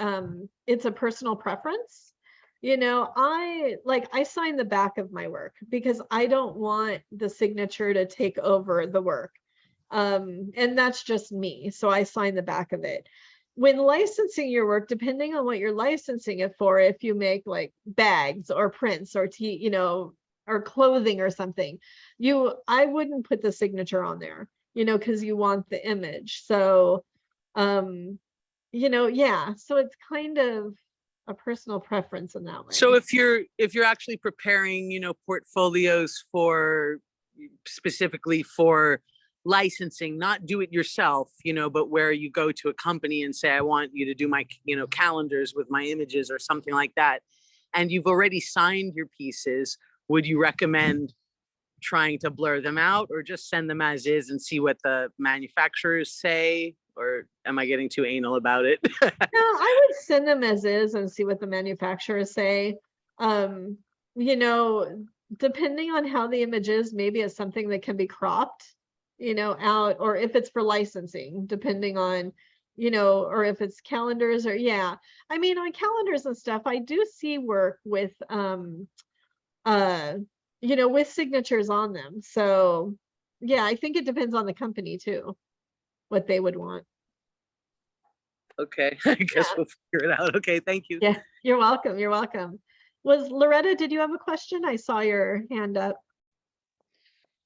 it's a personal preference. You know, I sign the back of my work because I don't want the signature to take over the work. And that's just me. So I sign the back of it. When licensing your work, depending on what you're licensing it for, if you make like bags or prints or you know, or clothing or something, I wouldn't put the signature on there, you know, because you want the image. So you know, yeah, so it's kind of a personal preference in that way. So if you're actually preparing, you know, portfolios for specifically for licensing, not do it yourself, you know, but where you go to a company and say, I want you to do my, you know, calendars with my images or something like that, and you've already signed your pieces, would you recommend trying to blur them out or just send them as is and see what the manufacturers say? Or am I getting too anal about it? No, I would send them as is and see what the manufacturers say. You know, depending on how the image is, maybe it's something that can be cropped, you know, out, or if it's for licensing, depending on, you know, or if it's calendars or, yeah. I mean, on calendars and stuff, I do see work with, you know, with signatures on them. So yeah, I think it depends on the company too, what they would want. Okay, I guess Yeah. we'll figure it out. Okay, thank you. Yeah, you're welcome. You're welcome. Was Loretta, did you have a question? I saw your hand up.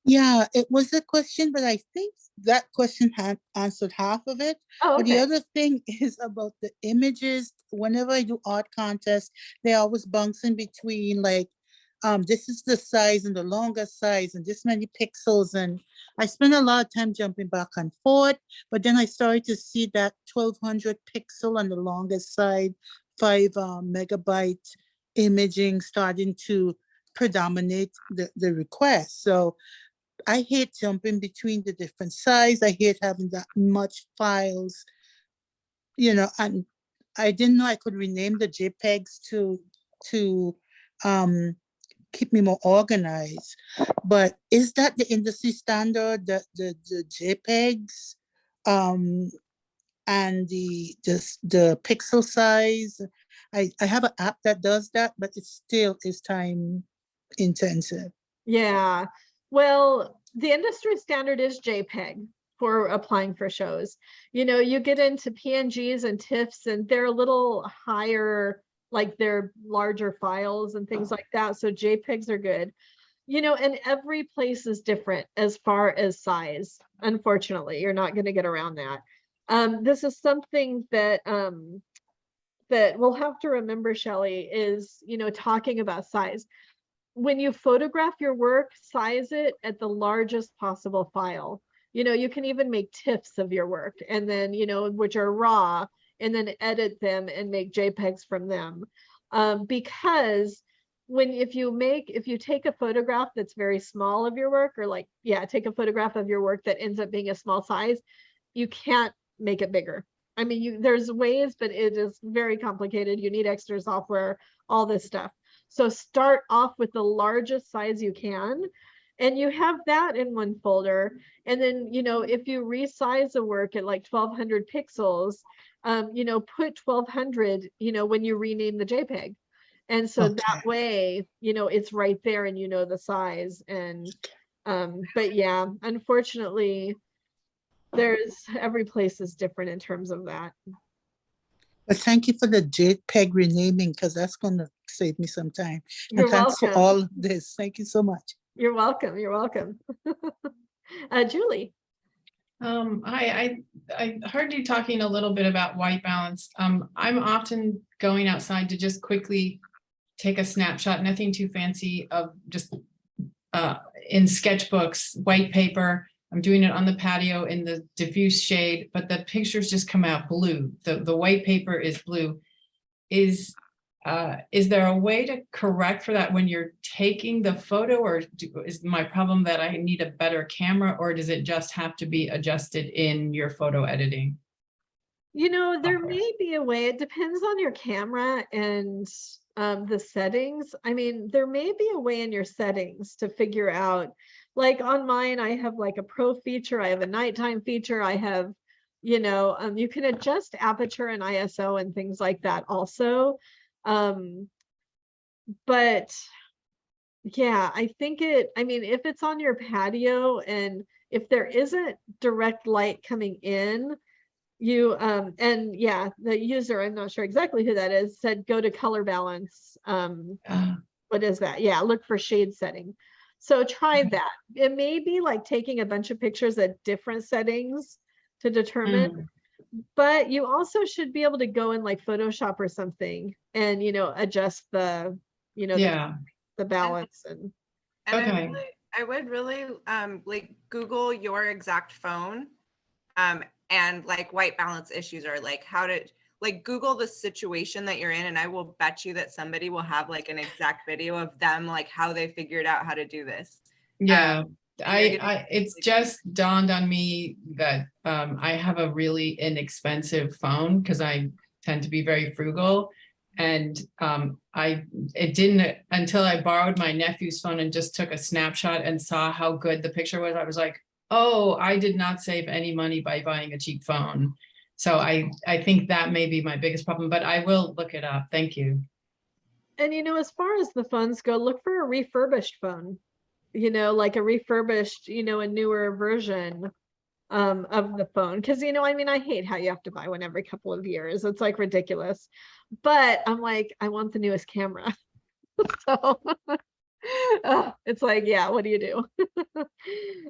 Yeah, it was a question, but I think that question had answered half of it. Oh, But the okay. other thing is about the images. Whenever I do art contests, they always bounce in between like, this is the size and the longer size and this many pixels. And I spend a lot of time jumping back and forth, but then I started to see that 1200 pixel on the longest side, 5 megabyte imaging starting to predominate the request. So I hate jumping between the different size. I hate having that much files, you know, and I didn't know I could rename the JPEGs to keep me more organized. But is that the industry standard, the JPEGs, and the pixel size? I have an app that does that, but it still is time intensive. Yeah. Well, the industry standard is JPEG for applying for shows. You know, you get into PNGs and TIFFs and they're a little higher, like they're larger files and things like that. So JPEGs are good. You know, and every place is different as far as size. Unfortunately, you're not going to get around that. This is something that that we'll have to remember, Shelley, is, you know, talking about size. When you photograph your work, size it at the largest possible file. You know, you can even make TIFFs of your work and then, you know, which are raw, and then edit them and make JPEGs from them. Because if you take a photograph that's very small of your work, or like, yeah, take a photograph of your work that ends up being a small size, you can't make it bigger. I mean, there's ways, but it is very complicated. You need extra software, all this stuff. So start off with the largest size you can, and you have that in one folder. And then, you know, if you resize a work at like 1200 pixels, you know, put 1200, you know, when you rename the JPEG. And so that way, you know, it's right there and you know the size. And but yeah, unfortunately, every place is different in terms of that. But thank you for the JPEG renaming, because that's gonna save me some time. You're And thanks for welcome. all of this. Thank you so much. You're welcome. You're welcome. Julie. I heard you talking a little bit about white balance. I'm often going outside to just quickly take a snapshot, nothing too fancy, of just in sketchbooks, white paper. I'm doing it on the patio in the diffuse shade, but the pictures just come out blue. The white paper is blue. Is there a way to correct for that when you're taking the photo, or is my problem that I need a better camera, or does it just have to be adjusted in your photo editing? You know, there may be a way. It depends on your camera and the settings. I mean, there may be a way in your settings to figure out, like on mine, I have like a pro feature, I have a nighttime feature, I have, you know, you can adjust aperture and ISO and things like that also. But yeah, I think I mean, if it's on your patio and if there isn't direct light coming in, you and yeah, the user, I'm not sure exactly who that is, said go to color balance. What is that? Yeah, look for shade setting. So try that. It may be like taking a bunch of pictures at different settings to determine, but you also should be able to go in like Photoshop or something and, you know, adjust the, you know, the balance and And I would really like Google your exact phone and like white balance issues, or like how to like Google the situation that you're in, and I will bet you that somebody will have like an exact video of them, like how they figured out how to do this. Yeah, it's just dawned on me that I have a really inexpensive phone because I tend to be very frugal. And it didn't until I borrowed my nephew's phone and just took a snapshot and saw how good the picture was. I was like, oh, I did not save any money by buying a cheap phone. So I think that may be my biggest problem, but I will look it up. Thank you. And, you know, as far as the phones go, look for a refurbished phone, you know, like a refurbished, you know, a newer version of the phone. Because, you know, I mean, I hate how you have to buy one every couple of years. It's like ridiculous. But I'm like, I want the newest camera. So it's like, yeah, what do you do?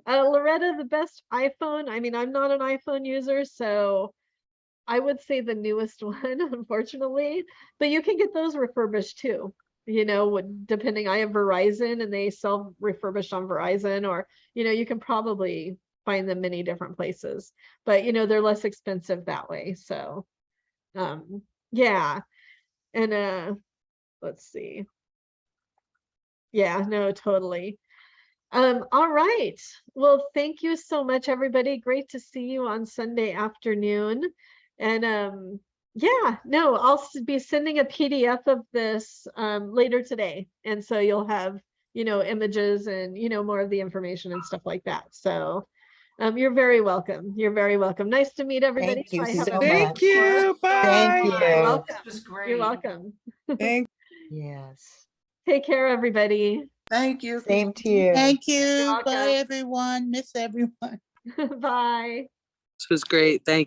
Loretta, the best iPhone. I mean, I'm not an iPhone user, so I would say the newest one, unfortunately, but you can get those refurbished too. You know, depending, I have Verizon and they sell refurbished on Verizon, or, you know, you can probably find them many different places, but, you know, they're less expensive that way. So, yeah. And, let's see. Yeah, no, totally. All right. Well, thank you so much, everybody. Great to see you on Sunday afternoon. And yeah, no, I'll be sending a PDF of this later today. And so you'll have, you know, images and, you know, more of the information and stuff like that. So you're very welcome. You're very welcome. Nice to meet everybody. Thank you I have so a- much. Thank you. Bye. Thank You're you. welcome. This was great. You're welcome. Thank Yes. Take care, everybody. Thank you. Same to you. Thank you. welcome. Bye, everyone. Miss everyone. Bye. This was great. Thank